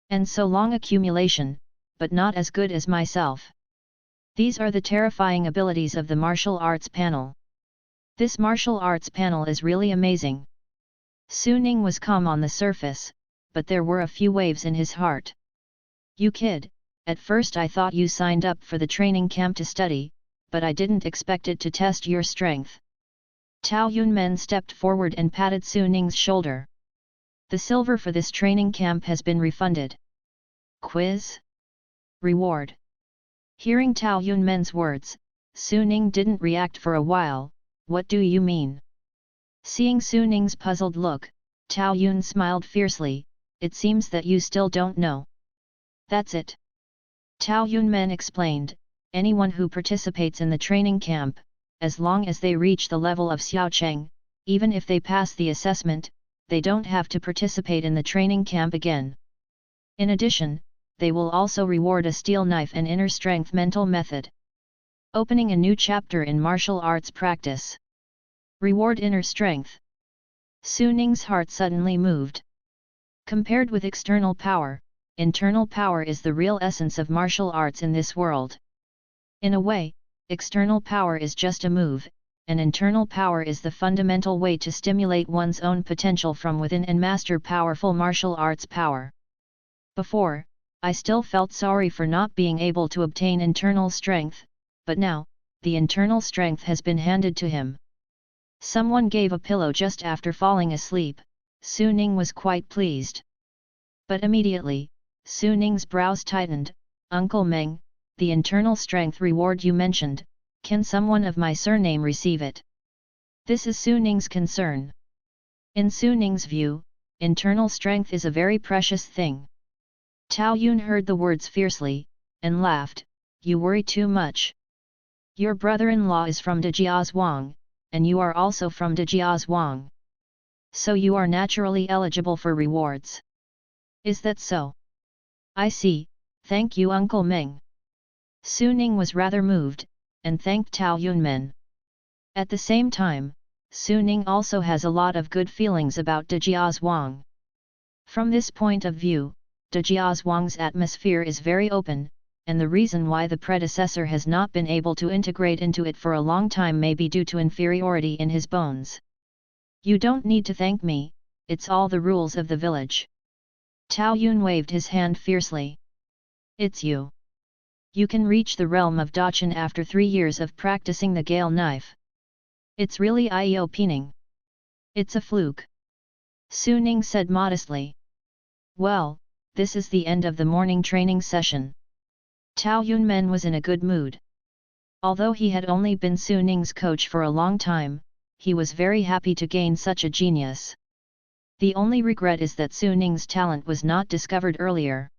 And so long accumulation, but not as good as myself. These are the terrifying abilities of the martial arts panel. This martial arts panel is really amazing. Su Ning was calm on the surface, but there were a few waves in his heart. You kid, at first I thought you signed up for the training camp to study, but I didn't expect it to test your strength. Tao Yunmen stepped forward and patted Su Ning's shoulder. The silver for this training camp has been refunded. Quiz? Reward. Hearing Tao Yunmen's words, Su Ning didn't react for a while. What do you mean? Seeing Su Ning's puzzled look, Tao Yun smiled fiercely. It seems that you still don't know. That's it. Tao Yunmen explained, anyone who participates in the training camp, as long as they reach the level of Xiaocheng, even if they pass the assessment, they don't have to participate in the training camp again. In addition, they will also reward a steel knife and inner strength mental method. Opening a new chapter in martial arts practice. Reward inner strength. Su Ning's heart suddenly moved. Compared with external power, internal power is the real essence of martial arts in this world. In a way, external power is just a move, and internal power is the fundamental way to stimulate one's own potential from within and master powerful martial arts power. Before, I still felt sorry for not being able to obtain internal strength, but now, the internal strength has been handed to him. Someone gave a pillow just after falling asleep. Su Ning was quite pleased. But immediately, Su Ning's brows tightened. Uncle Meng, the internal strength reward you mentioned, can someone of my surname receive it? This is Su Ning's concern. In Su Ning's view, internal strength is a very precious thing. Tao Yun heard the words fiercely, and laughed. You worry too much. Your brother-in-law is from Dejiazhuang, and you are also from Dejiazhuang. So you are naturally eligible for rewards. Is that so? I see, thank you Uncle Meng. Su Ning was rather moved, and thanked Tao Yunmen. At the same time, Su Ning also has a lot of good feelings about Dejiazhuang. From this point of view, Dejiazhuang's atmosphere is very open, and the reason why the predecessor has not been able to integrate into it for a long time may be due to inferiority in his bones. You don't need to thank me, it's all the rules of the village. Tao Yun waved his hand fiercely. It's you. You can reach the realm of Dachan after 3 years of practicing the Gale knife. It's really eye-opening. It's a fluke. Su Ning said modestly. Well, this is the end of the morning training session. Tao Yunmen was in a good mood. Although he had only been Su Ning's coach for a long time, he was very happy to gain such a genius. The only regret is that Su Ning's talent was not discovered earlier.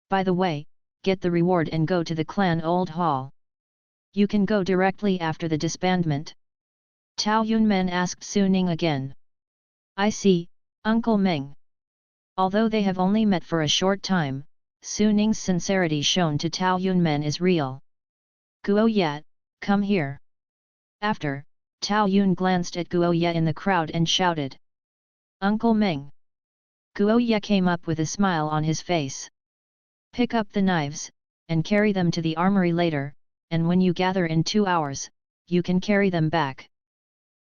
By the way, get the reward and go to the clan Old Hall. You can go directly after the disbandment. Tao Yunmen asked Su Ning again. I see, Uncle Meng. Although they have only met for a short time, Su Ning's sincerity shown to Tao Yunmen is real. Guo Ye, come here. After, Tao Yun glanced at Guo Ye in the crowd and shouted. Uncle Meng. Guo Ye came up with a smile on his face. Pick up the knives, and carry them to the armory later, and when you gather in 2 hours, you can carry them back.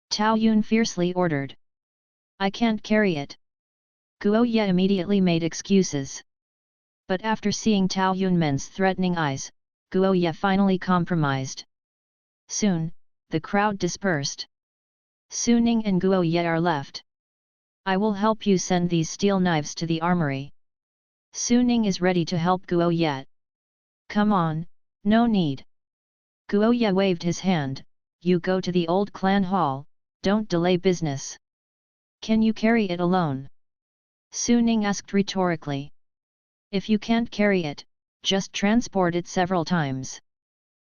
Tao Yun fiercely ordered. I can't carry it. Guo Ye immediately made excuses. But after seeing Tao Yunmen's threatening eyes, Guo Ye finally compromised. Soon, the crowd dispersed. Su Ning and Guo Ye are left. I will help you send these steel knives to the armory. Su Ning is ready to help Guo Ye. Come on, no need. Guo Ye waved his hand, you go to the old clan hall, don't delay business. Can you carry it alone? Su Ning asked rhetorically. If you can't carry it, just transport it several times.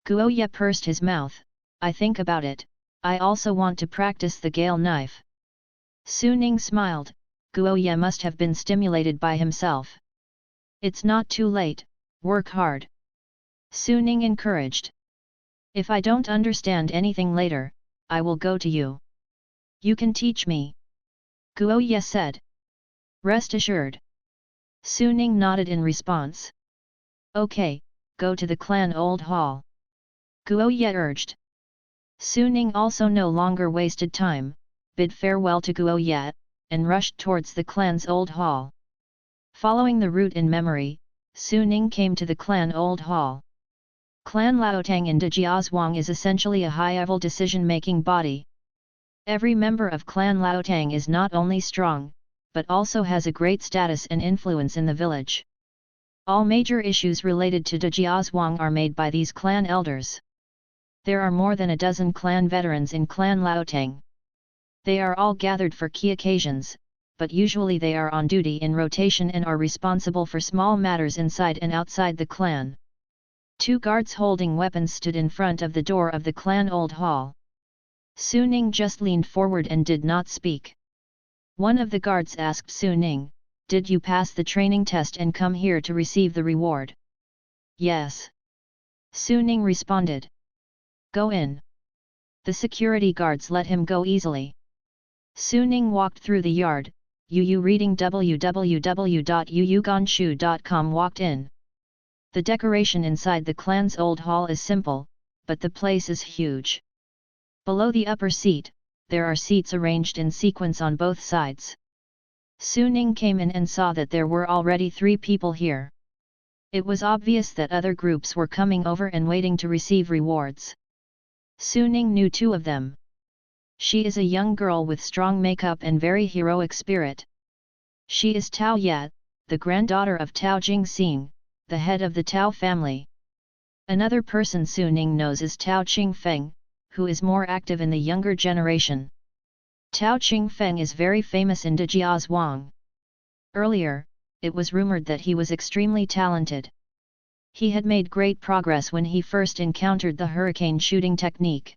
Guo Ye pursed his mouth, I think about it, I also want to practice the Gale knife. Su Ning smiled, Guo Ye must have been stimulated by himself. It's not too late, work hard. Su Ning encouraged. If I don't understand anything later, I will go to you. You can teach me. Guo Ye said. Rest assured. Su Ning nodded in response. Okay, go to the clan Old Hall. Guo Ye urged. Su Ning also no longer wasted time, bid farewell to Guo Ye, and rushed towards the clan's Old Hall. Following the route in memory, Su Ning came to the clan Old Hall. Clan Laotang in Dejiazhuang is essentially a high-level decision-making body. Every member of Clan Laotang is not only strong, but also has a great status and influence in the village. All major issues related to Dejiazhuang are made by these clan elders. There are more than a dozen clan veterans in Clan Laotang. They are all gathered for key occasions, but usually they are on duty in rotation and are responsible for small matters inside and outside the clan. 2 guards holding weapons stood in front of the door of the clan Old Hall. Su Ning just leaned forward and did not speak. One of the guards asked Su Ning, did you pass the training test and come here to receive the reward? Yes. Su Ning responded. Go in. The security guards let him go easily. Su Ning walked through the yard, Yu reading www.yuyuganshu.com walked in. The decoration inside the clan's old hall is simple, but the place is huge. Below the upper seat, there are seats arranged in sequence on both sides. Su Ning came in and saw that there were already 3 people here. It was obvious that other groups were coming over and waiting to receive rewards. Su Ning knew 2 of them. She is a young girl with strong makeup and very heroic spirit. She is Tao Ye, the granddaughter of Tao Jingxing, the head of the Tao family. Another person Su Ning knows is Tao Qingfeng, who is more active in the younger generation. Tao Qingfeng is very famous in Dejiazhuang. Earlier, it was rumored that he was extremely talented. He had made great progress when he first encountered the hurricane shooting technique.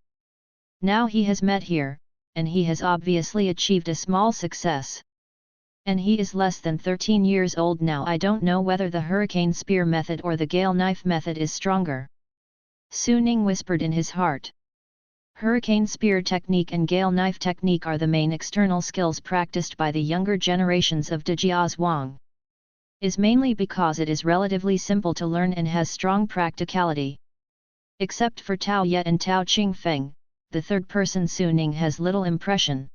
Now he has met here, and he has obviously achieved a small success. And he is less than 13 years old now. I don't know whether the hurricane spear method or the Gale knife method is stronger. Su Ning whispered in his heart. Hurricane spear technique and Gale knife technique are the main external skills practiced by the younger generations of Dejiazhuang. Is mainly because it is relatively simple to learn and has strong practicality. Except for Tao Ye and Tao Qingfeng, the third person Su Ning has little impression.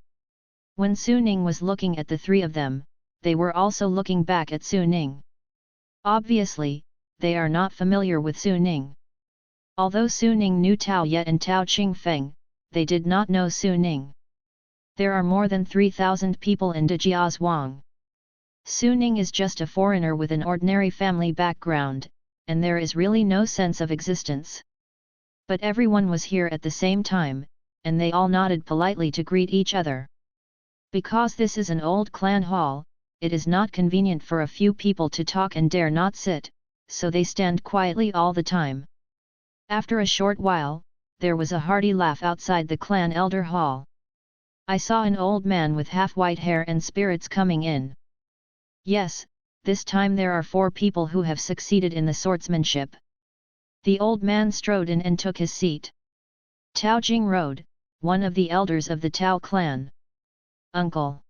When Su Ning was looking at the 3 of them, they were also looking back at Su Ning. Obviously, they are not familiar with Su Ning. Although Su Ning knew Tao Yet and Tao Qingfeng, they did not know Su Ning. There are more than 3,000 people in Dejiazhuang. Su Ning is just a foreigner with an ordinary family background, and there is really no sense of existence. But everyone was here at the same time, and they all nodded politely to greet each other. Because this is an old clan hall, it is not convenient for a few people to talk and dare not sit, so they stand quietly all the time. After a short while, there was a hearty laugh outside the clan elder hall. I saw an old man with half-white hair and spirits coming in. Yes, this time there are 4 people who have succeeded in the swordsmanship. The old man strode in and took his seat. Tao Jing rode, one of the elders of the Tao clan. Uncle.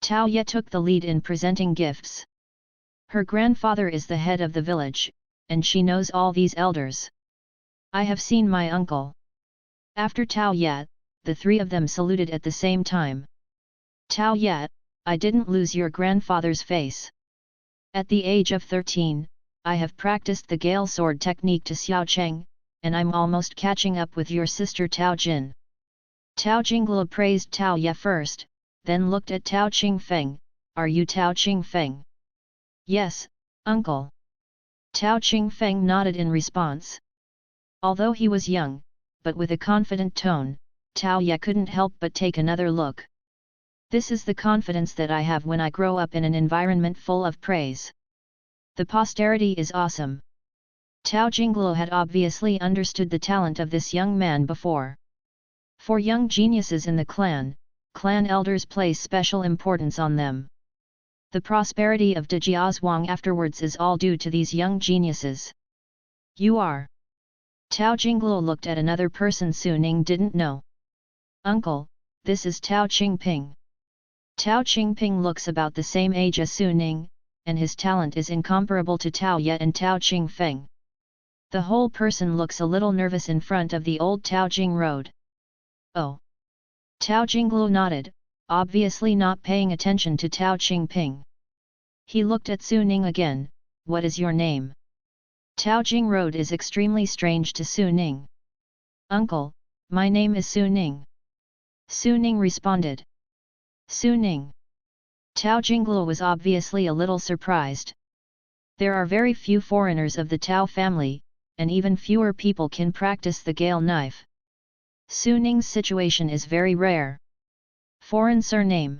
Tao Ye took the lead in presenting gifts. Her grandfather is the head of the village, and she knows all these elders. I have seen my uncle. After Tao Ye, the 3 of them saluted at the same time. Tao Ye, I didn't lose your grandfather's face. At the age of 13, I have practiced the Gale sword technique to Xiao Cheng, and I'm almost catching up with your sister Tao Jin. Tao Jingla praised Tao Ye first, then looked at Tao Qingfeng. Are you Tao Qingfeng? Yes, uncle. Tao Qingfeng nodded in response. Although he was young, but with a confident tone, Tao Ye couldn't help but take another look. This is the confidence that I have when I grow up in an environment full of praise. The posterity is awesome. Tao Jinglo had obviously understood the talent of this young man before. For young geniuses in the clan elders place special importance on them. The prosperity of Dejiazhuang afterwards is all due to these young geniuses. You are. Tao Jinglo looked at another person Su Ning didn't know. Uncle, this is Tao Qingping. Tao Qingping looks about the same age as Su Ning, and his talent is incomparable to Tao Ye and Tao Qingfeng. The whole person looks a little nervous in front of the old Tao Jing road. Oh! Tao Jinglo nodded, obviously not paying attention to Tao Qingping. He looked at Su Ning again. What is your name? Tao Jing road is extremely strange to Su Ning. Uncle, my name is Su Ning. Su Ning responded. Su Ning. Tao Jinglo was obviously a little surprised. There are very few foreigners of the Tao family, and even fewer people can practice the Gale knife. Su Ning's situation is very rare. Foreign surname.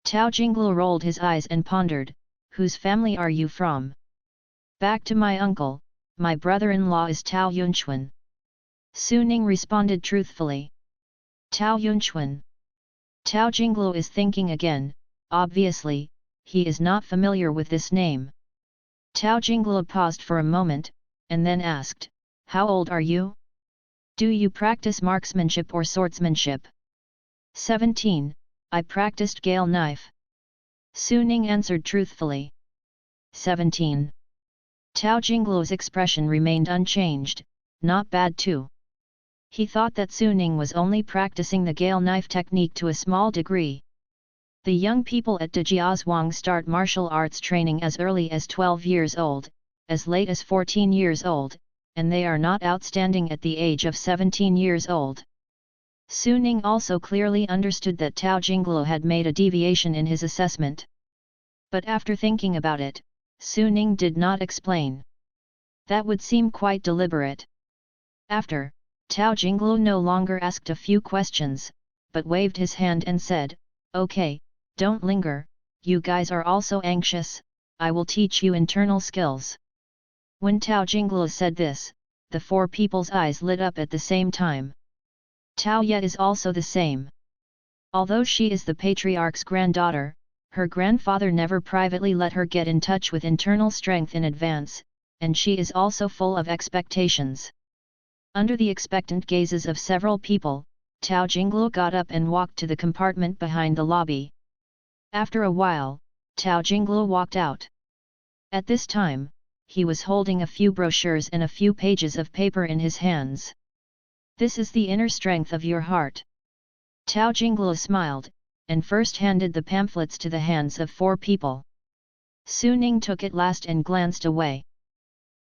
Tao Jinglo rolled his eyes and pondered, whose family are you from? Back to my uncle, my brother-in-law is Tao Yunchuan. Su Ning responded truthfully. Tao Yunchuan. Tao Jinglo is thinking again, obviously, he is not familiar with this name. Tao Jinglo paused for a moment, and then asked, how old are you? Do you practice marksmanship or swordsmanship? 17, I practiced Gale knife. Su Ning answered truthfully. 17. Tao Jinglo's expression remained unchanged, not bad too. He thought that Su Ning was only practicing the Gale knife technique to a small degree. The young people at Dejiazhuang start martial arts training as early as 12 years old, as late as 14 years old, and they are not outstanding at the age of 17 years old. Su Ning also clearly understood that Tao Jinglo had made a deviation in his assessment. But after thinking about it, Su Ning did not explain. That would seem quite deliberate. After, Tao Jinglo no longer asked a few questions, but waved his hand and said, okay, don't linger, you guys are also anxious, I will teach you internal skills. When Tao Jinglo said this, the 4 people's eyes lit up at the same time. Tao Ye is also the same. Although she is the patriarch's granddaughter, her grandfather never privately let her get in touch with internal strength in advance, and she is also full of expectations. Under the expectant gazes of several people, Tao Jinglo got up and walked to the compartment behind the lobby. After a while, Tao Jinglo walked out. At this time, he was holding a few brochures and a few pages of paper in his hands. This is the inner strength of your heart. Tao Jinglo smiled, and first handed the pamphlets to the hands of 4 people. Su Ning took it last and glanced away.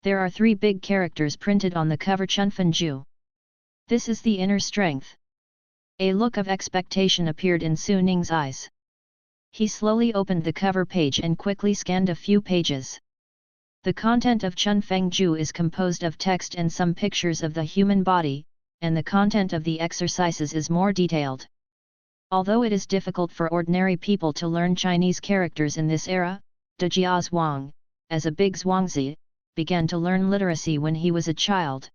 There are 3 big characters printed on the cover: Chunfen Ju. This is the inner strength. A look of expectation appeared in Su Ning's eyes. He slowly opened the cover page and quickly scanned a few pages. The content of Chunfen Ju is composed of text and some pictures of the human body, and the content of the exercises is more detailed. Although it is difficult for ordinary people to learn Chinese characters in this era, De Jiazhuang, as a big Zhuangzi, began to learn literacy when he was a child.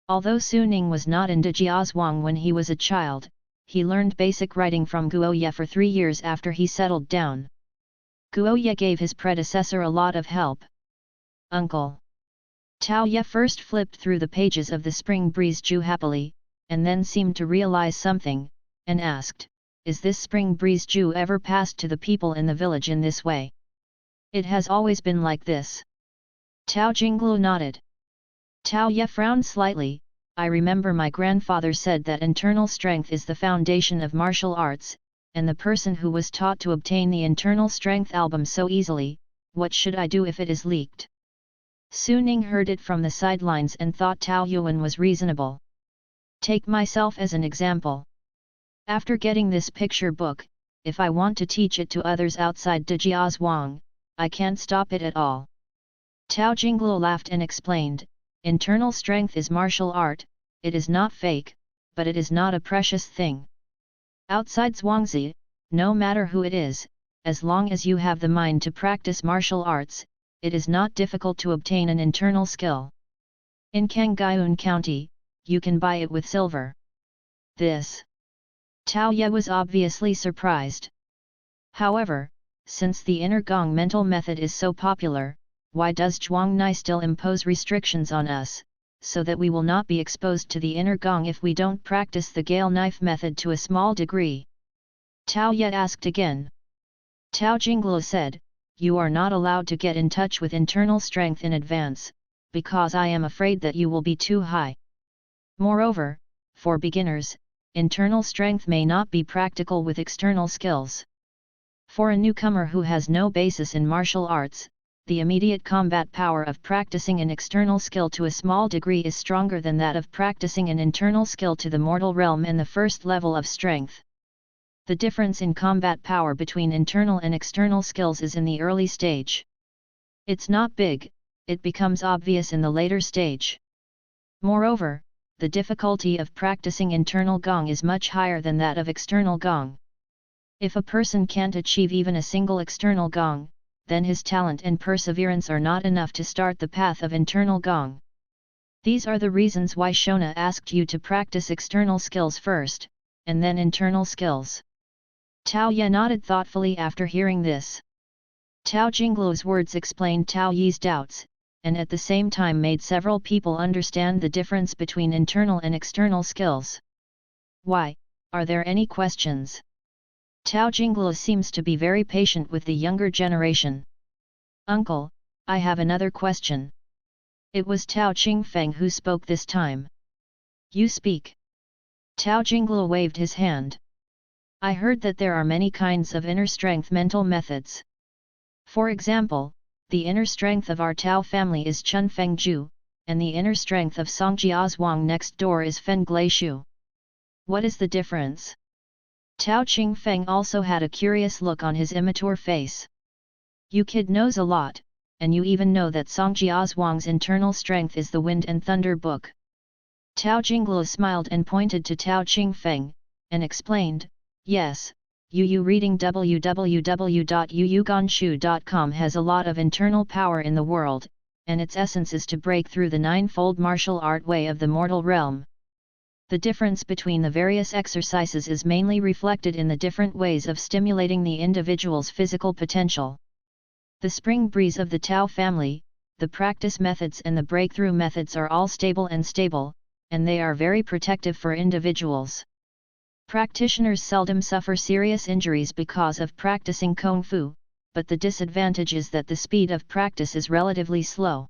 Although Su Ning was not in De Jiazhuang when he was a child, he learned basic writing from Guoye for 3 years after he settled down. Guoye gave his predecessor a lot of help. Uncle. Tao Ye first flipped through the pages of the Spring Breeze Ju happily, and then seemed to realize something, and asked, "Is this Spring Breeze Ju ever passed to the people in the village in this way?" "It has always been like this." Tao Jinglu nodded. Tao Ye frowned slightly. "I remember my grandfather said that internal strength is the foundation of martial arts, and the person who was taught to obtain the internal strength album so easily, what should I do if it is leaked?" Su Ning heard it from the sidelines and thought Tao Yuan was reasonable. "Take myself as an example. After getting this picture book, if I want to teach it to others outside De Jiazhuang, I can't stop it at all." Tao Jinglu laughed and explained, "Internal strength is martial art, it is not fake, but it is not a precious thing. Outside Zhuangzi, no matter who it is, as long as you have the mind to practice martial arts, it is not difficult to obtain an internal skill. In Kangyun County, you can buy it with silver." This. Tao Ye was obviously surprised. However, since the inner gong mental method is so popular, why does Zhuang Nai still impose restrictions on us, so that we will not be exposed to the inner gong if we don't practice the Gale knife method to a small degree? Tao Ye asked again. Tao Jinglu said, "You are not allowed to get in touch with internal strength in advance, because I am afraid that you will be too high. Moreover, for beginners, internal strength may not be practical with external skills. For a newcomer who has no basis in martial arts, the immediate combat power of practicing an external skill to a small degree is stronger than that of practicing an internal skill to the mortal realm and the first level of strength. The difference in combat power between internal and external skills is in the early stage. It's not big, it becomes obvious in the later stage. Moreover, the difficulty of practicing internal gong is much higher than that of external gong. If a person can't achieve even a single external gong, then his talent and perseverance are not enough to start the path of internal gong. These are the reasons why Shona asked you to practice external skills first, and then internal skills." Tao Ye nodded thoughtfully after hearing this. Tao Jinglu's words explained Tao Yi's doubts, and at the same time made several people understand the difference between internal and external skills. "Why, are there any questions?" Tao Jinglu seems to be very patient with the younger generation. "Uncle, I have another question." It was Tao Qingfeng who spoke this time. "You speak." Tao Jinglu waved his hand. "I heard that there are many kinds of inner strength mental methods. For example, the inner strength of our Tao family is Chun Feng Ju, and the inner strength of Song Jiazhuang next door is Fen Glei Shu. What is the difference?" Tao Qingfeng also had a curious look on his immature face. "You kid knows a lot, and you even know that Song Jiazhuang's internal strength is the Wind and Thunder book." Tao Jinglu smiled and pointed to Tao Qingfeng, and explained, "Yes, Yu reading www.yuyuganshu.com has a lot of internal power in the world, and its essence is to break through the ninefold martial art way of the mortal realm. The difference between the various exercises is mainly reflected in the different ways of stimulating the individual's physical potential. The spring breeze of the Tao family, the practice methods and the breakthrough methods are all stable, and they are very protective for individuals. Practitioners seldom suffer serious injuries because of practicing Kung Fu, but the disadvantage is that the speed of practice is relatively slow.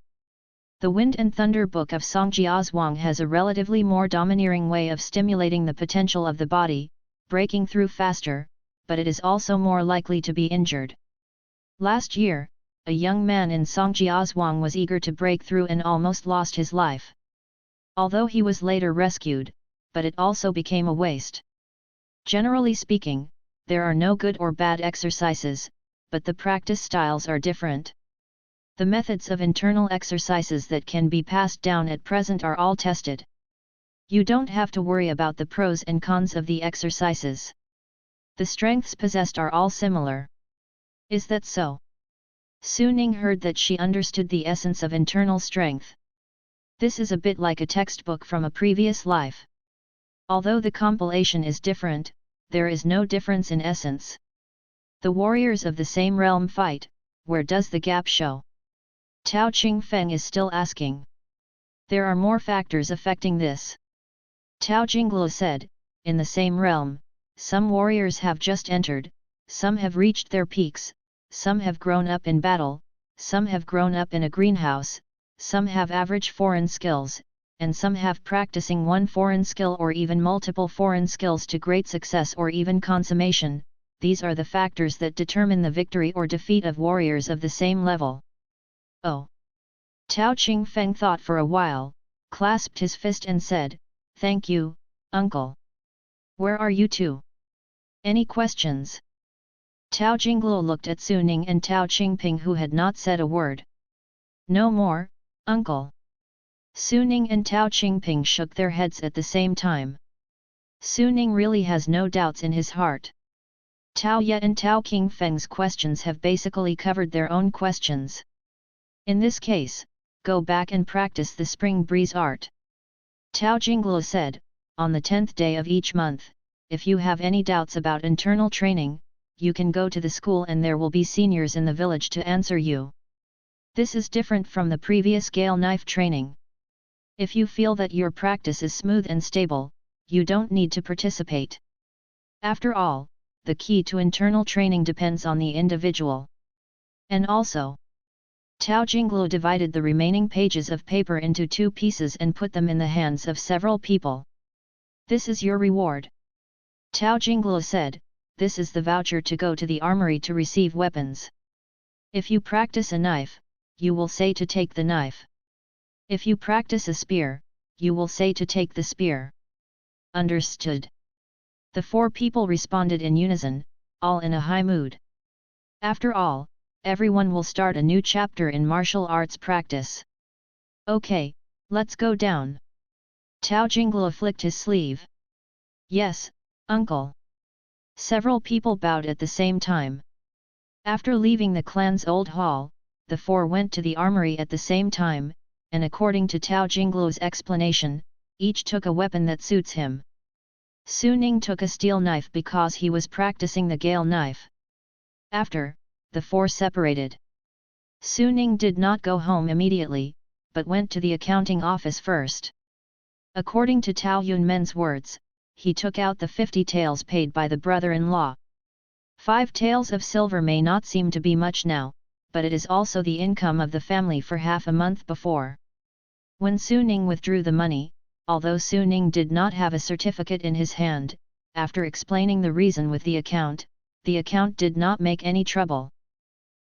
The Wind and Thunder book of Song Jiazhuang has a relatively more domineering way of stimulating the potential of the body, breaking through faster, but it is also more likely to be injured. Last year, a young man in Songjiazhuang was eager to break through and almost lost his life. Although he was later rescued, but it also became a waste. Generally speaking, there are no good or bad exercises, but the practice styles are different. The methods of internal exercises that can be passed down at present are all tested. You don't have to worry about the pros and cons of the exercises. The strengths possessed are all similar. Is that so? Su Ning heard that she understood the essence of internal strength. This is a bit like a textbook from a previous life. Although the compilation is different, there is no difference in essence. The warriors of the same realm fight, where does the gap show? Tao Qingfeng is still asking. There are more factors affecting this. Tao Jingluo said, in the same realm, some warriors have just entered, some have reached their peaks, some have grown up in battle, some have grown up in a greenhouse, some have average foreign skills, and some have practicing one foreign skill or even multiple foreign skills to great success or even consummation. These are the factors that determine the victory or defeat of warriors of the same level. Oh! Tao Qingfeng thought for a while, clasped his fist and said, "Thank you, uncle. Where are you two? Any questions?" Tao Jingluo looked at Su Ning and Tao Qingping, who had not said a word. "No more, uncle." Su Ning and Tao Qingping shook their heads at the same time. Su Ning really has no doubts in his heart. Tao Ye and Tao Qingfeng's questions have basically covered their own questions. In this case, go back and practice the spring breeze art. Tao Jingluo said, on the 10th day of each month, if you have any doubts about internal training, you can go to the school and there will be seniors in the village to answer you. This is different from the previous gale knife training. If you feel that your practice is smooth and stable, you don't need to participate. After all, the key to internal training depends on the individual. And also, Tao Jingluo divided the remaining pages of paper into 2 pieces and put them in the hands of several people. "This is your reward." Tao Jingluo said, "This is the voucher to go to the armory to receive weapons. If you practice a knife, you will say to take the knife. If you practice a spear, you will say to take the spear." Understood. The 4 people responded in unison, all in a high mood. After all, everyone will start a new chapter in martial arts practice. "Okay, let's go down." Tao Jingluo flicked his sleeve. "Yes, uncle." Several people bowed at the same time. After leaving the clan's old hall, the 4 went to the armory at the same time, and according to Tao Jingluo's explanation, each took a weapon that suits him. Su Ning took a steel knife because he was practicing the gale knife. After, the 4 separated. Su Ning did not go home immediately, but went to the accounting office first. According to Tao Yunmen's words, he took out the 50 taels paid by the brother-in-law. 5 taels of silver may not seem to be much now, but it is also the income of the family for half a month before. When Su Ning withdrew the money, although Su Ning did not have a certificate in his hand, after explaining the reason with the account did not make any trouble.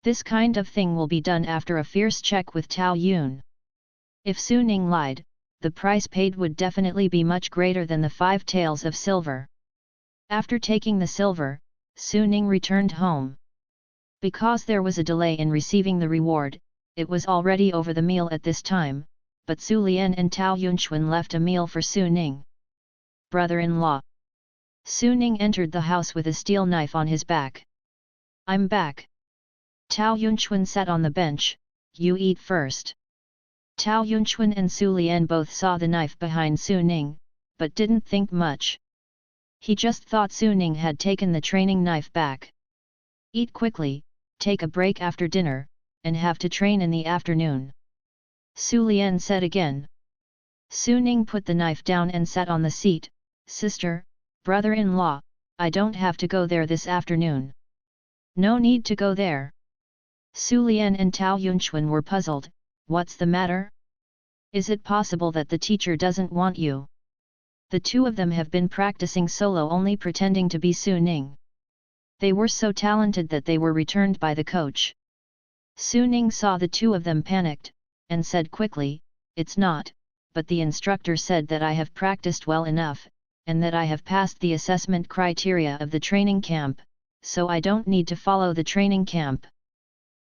This kind of thing will be done after a fierce check with Tao Yun. If Su Ning lied, the price paid would definitely be much greater than the 5 taels of silver. After taking the silver, Su Ning returned home. Because there was a delay in receiving the reward, it was already over the meal at this time, but Su Lian and Tao Yunchuan left a meal for Su Ning. Brother-in-law. Su Ning entered the house with a steel knife on his back. "I'm back." Tao Yunchuan sat on the bench. "You eat first." Tao Yunchuan and Su Lian both saw the knife behind Su Ning, but didn't think much. He just thought Su Ning had taken the training knife back. "Eat quickly, take a break after dinner, and have to train in the afternoon," Su Lian said again. Su Ning put the knife down and sat on the seat. "Sister, brother-in-law, I don't have to go there this afternoon." "No need to go there." Su Lian and Tao Yunchuan were puzzled. "What's the matter? Is it possible that the teacher doesn't want you?" The 2 of them have been practicing solo only pretending to be Su Ning. They were so talented that they were returned by the coach. Su Ning saw the two of them panicked, and said quickly, "It's not, but the instructor said that I have practiced well enough, and that I have passed the assessment criteria of the training camp, so I don't need to follow the training camp."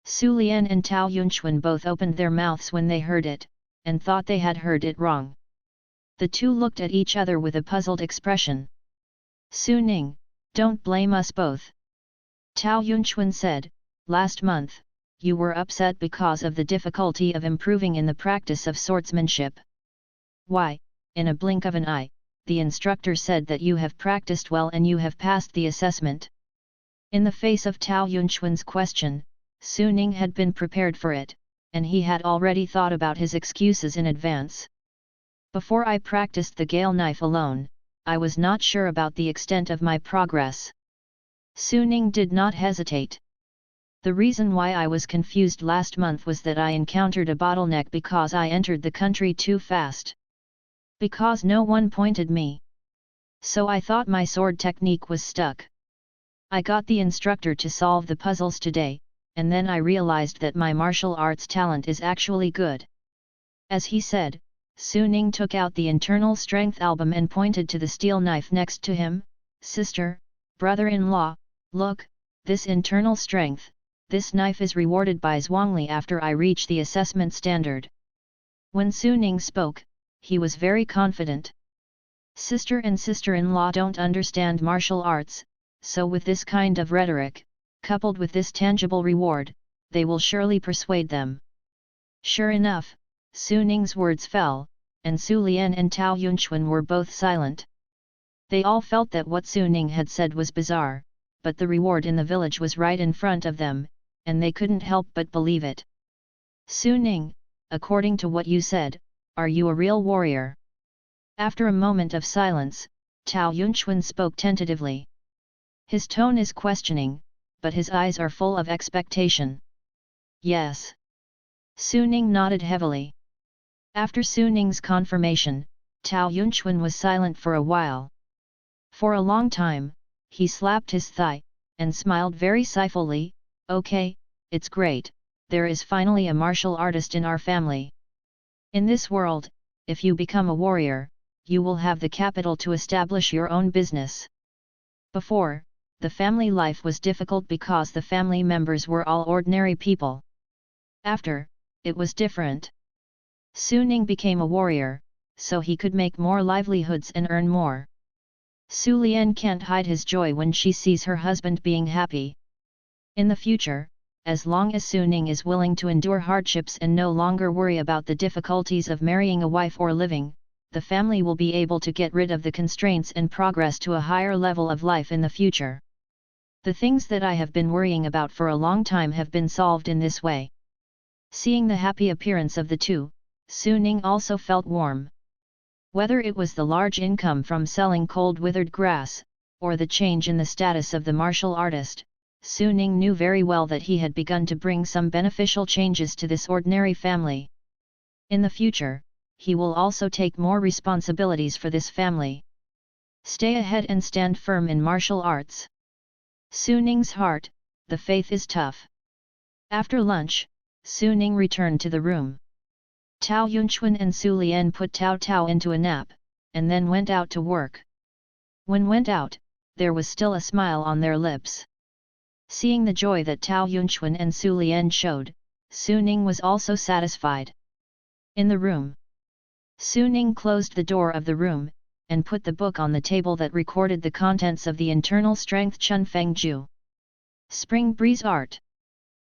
Su Lian and Tao Yunchuan both opened their mouths when they heard it, and thought they had heard it wrong. The two looked at each other with a puzzled expression. "Su Ning, don't blame us both," Tao Yunchuan said. "Last month, you were upset because of the difficulty of improving in the practice of swordsmanship. Why, in a blink of an eye, the instructor said that you have practiced well and you have passed the assessment." In the face of Tao Yunchuan's question, Su Ning had been prepared for it, and he had already thought about his excuses in advance. "Before I practiced the Gale knife alone, I was not sure about the extent of my progress." Su Ning did not hesitate. "The reason why I was confused last month was that I encountered a bottleneck because I entered the country too fast. Because no one pointed me. So I thought my sword technique was stuck. I got the instructor to solve the puzzles today, and then I realized that my martial arts talent is actually good." As he said, Su Ning took out the internal strength album and pointed to the steel knife next to him. "Sister, brother-in-law, look, this internal strength, this knife is rewarded by Zhuangli after I reach the assessment standard." When Su Ning spoke, he was very confident. Sister and sister-in-law don't understand martial arts, so with this kind of rhetoric, coupled with this tangible reward, they will surely persuade them. Sure enough, Su Ning's words fell, and Su Lian and Tao Yunchuan were both silent. They all felt that what Su Ning had said was bizarre, but the reward in the village was right in front of them, and they couldn't help but believe it. "Su Ning, according to what you said, are you a real warrior?" After a moment of silence, Tao Yunchuan spoke tentatively. His tone is questioning, but his eyes are full of expectation. "Yes." Su Ning nodded heavily. After Su Ning's confirmation, Tao Yunchuan was silent for a while. For a long time, he slapped his thigh, and smiled very sighfully. "Okay, it's great, there is finally a martial artist in our family. In this world, if you become a warrior, you will have the capital to establish your own business." Before, the family life was difficult because the family members were all ordinary people. After, it was different. Su Ning became a warrior, so he could make more livelihoods and earn more. Su Lian can't hide his joy when she sees her husband being happy. In the future, as long as Su Ning is willing to endure hardships and no longer worry about the difficulties of marrying a wife or living, the family will be able to get rid of the constraints and progress to a higher level of life in the future. The things that I have been worrying about for a long time have been solved in this way. Seeing the happy appearance of the two, Su Ning also felt warm. Whether it was the large income from selling cold withered grass, or the change in the status of the martial artist, Su Ning knew very well that he had begun to bring some beneficial changes to this ordinary family. In the future, he will also take more responsibilities for this family. Stay ahead and stand firm in martial arts. Su Ning's heart, the faith is tough. After lunch, Su Ning returned to the room. Tao Yunchuan and Su Lian put Tao Tao into a nap, and then went out to work. When went out, there was still a smile on their lips. Seeing the joy that Tao Yunchuan and Su Lian showed, Su Ning was also satisfied. In the room, Su Ning closed the door of the room, and put the book on the table that recorded the contents of the internal strength Chun Feng Ju. Spring Breeze Art.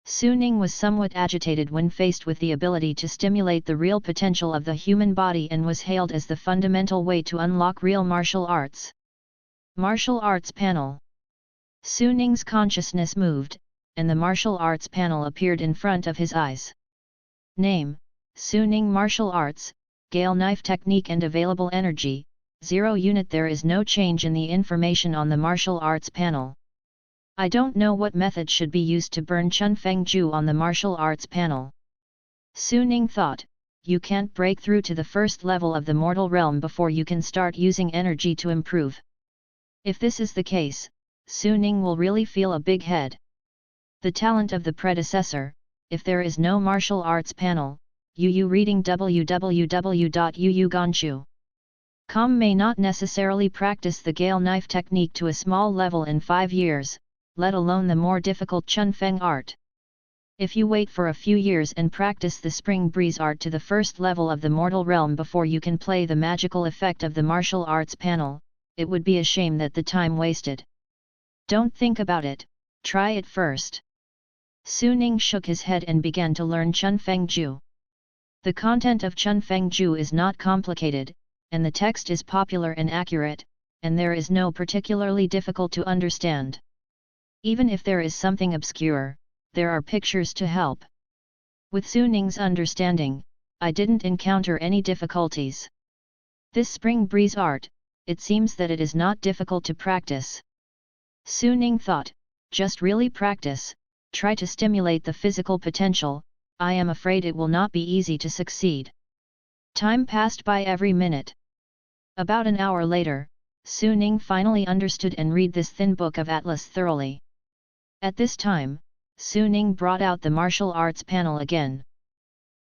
Su Ning was somewhat agitated when faced with the ability to stimulate the real potential of the human body and was hailed as the fundamental way to unlock real martial arts. Martial Arts Panel. Su Ning's consciousness moved, and the martial arts panel appeared in front of his eyes. Name: Su Ning Martial Arts, Gale Knife Technique and Available Energy, 0 unit. There is no change in the information on the martial arts panel. I don't know what method should be used to burn Chun Feng Ju on the martial arts panel. Su Ning thought, you can't break through to the first level of the mortal realm before you can start using energy to improve. If this is the case, Su Ning will really feel a big head. The talent of the predecessor, if there is no martial arts panel, Yu reading www.yuuganshu.com may not necessarily practice the Gale knife technique to a small level in 5 years, let alone the more difficult Chunfeng art. If you wait for a few years and practice the spring breeze art to the first level of the mortal realm before you can play the magical effect of the martial arts panel, it would be a shame that the time wasted. Don't think about it, try it first. Su Ning shook his head and began to learn Chunfeng Ju. The content of Chunfeng Ju is not complicated, and the text is popular and accurate, and there is no particularly difficult to understand. Even if there is something obscure, there are pictures to help. With Su Ning's understanding, I didn't encounter any difficulties. This spring breeze art, it seems that it is not difficult to practice. Su Ning thought, just really practice, try to stimulate the physical potential, I am afraid it will not be easy to succeed. Time passed by every minute. About an hour later, Su Ning finally understood and read this thin book of atlas thoroughly. At this time, Su Ning brought out the martial arts panel again.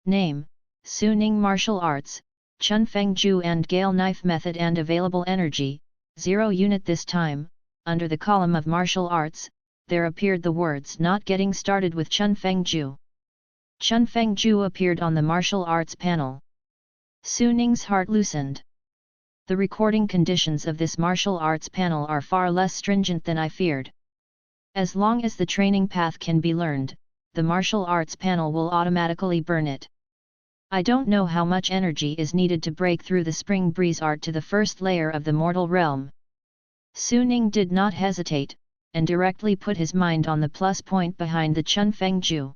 Name, Su Ning Martial Arts, Chunfeng Ju and Gale Knife Method and Available Energy, 0 unit. This time, under the column of martial arts, there appeared the words not getting started with Chunfeng Ju. Chunfeng Ju appeared on the martial arts panel. Su Ning's heart loosened. The recording conditions of this martial arts panel are far less stringent than I feared. As long as the training path can be learned, the martial arts panel will automatically burn it. I don't know how much energy is needed to break through the spring breeze art to the first layer of the mortal realm. Su Ning did not hesitate, and directly put his mind on the plus point behind the Chunfeng Ju.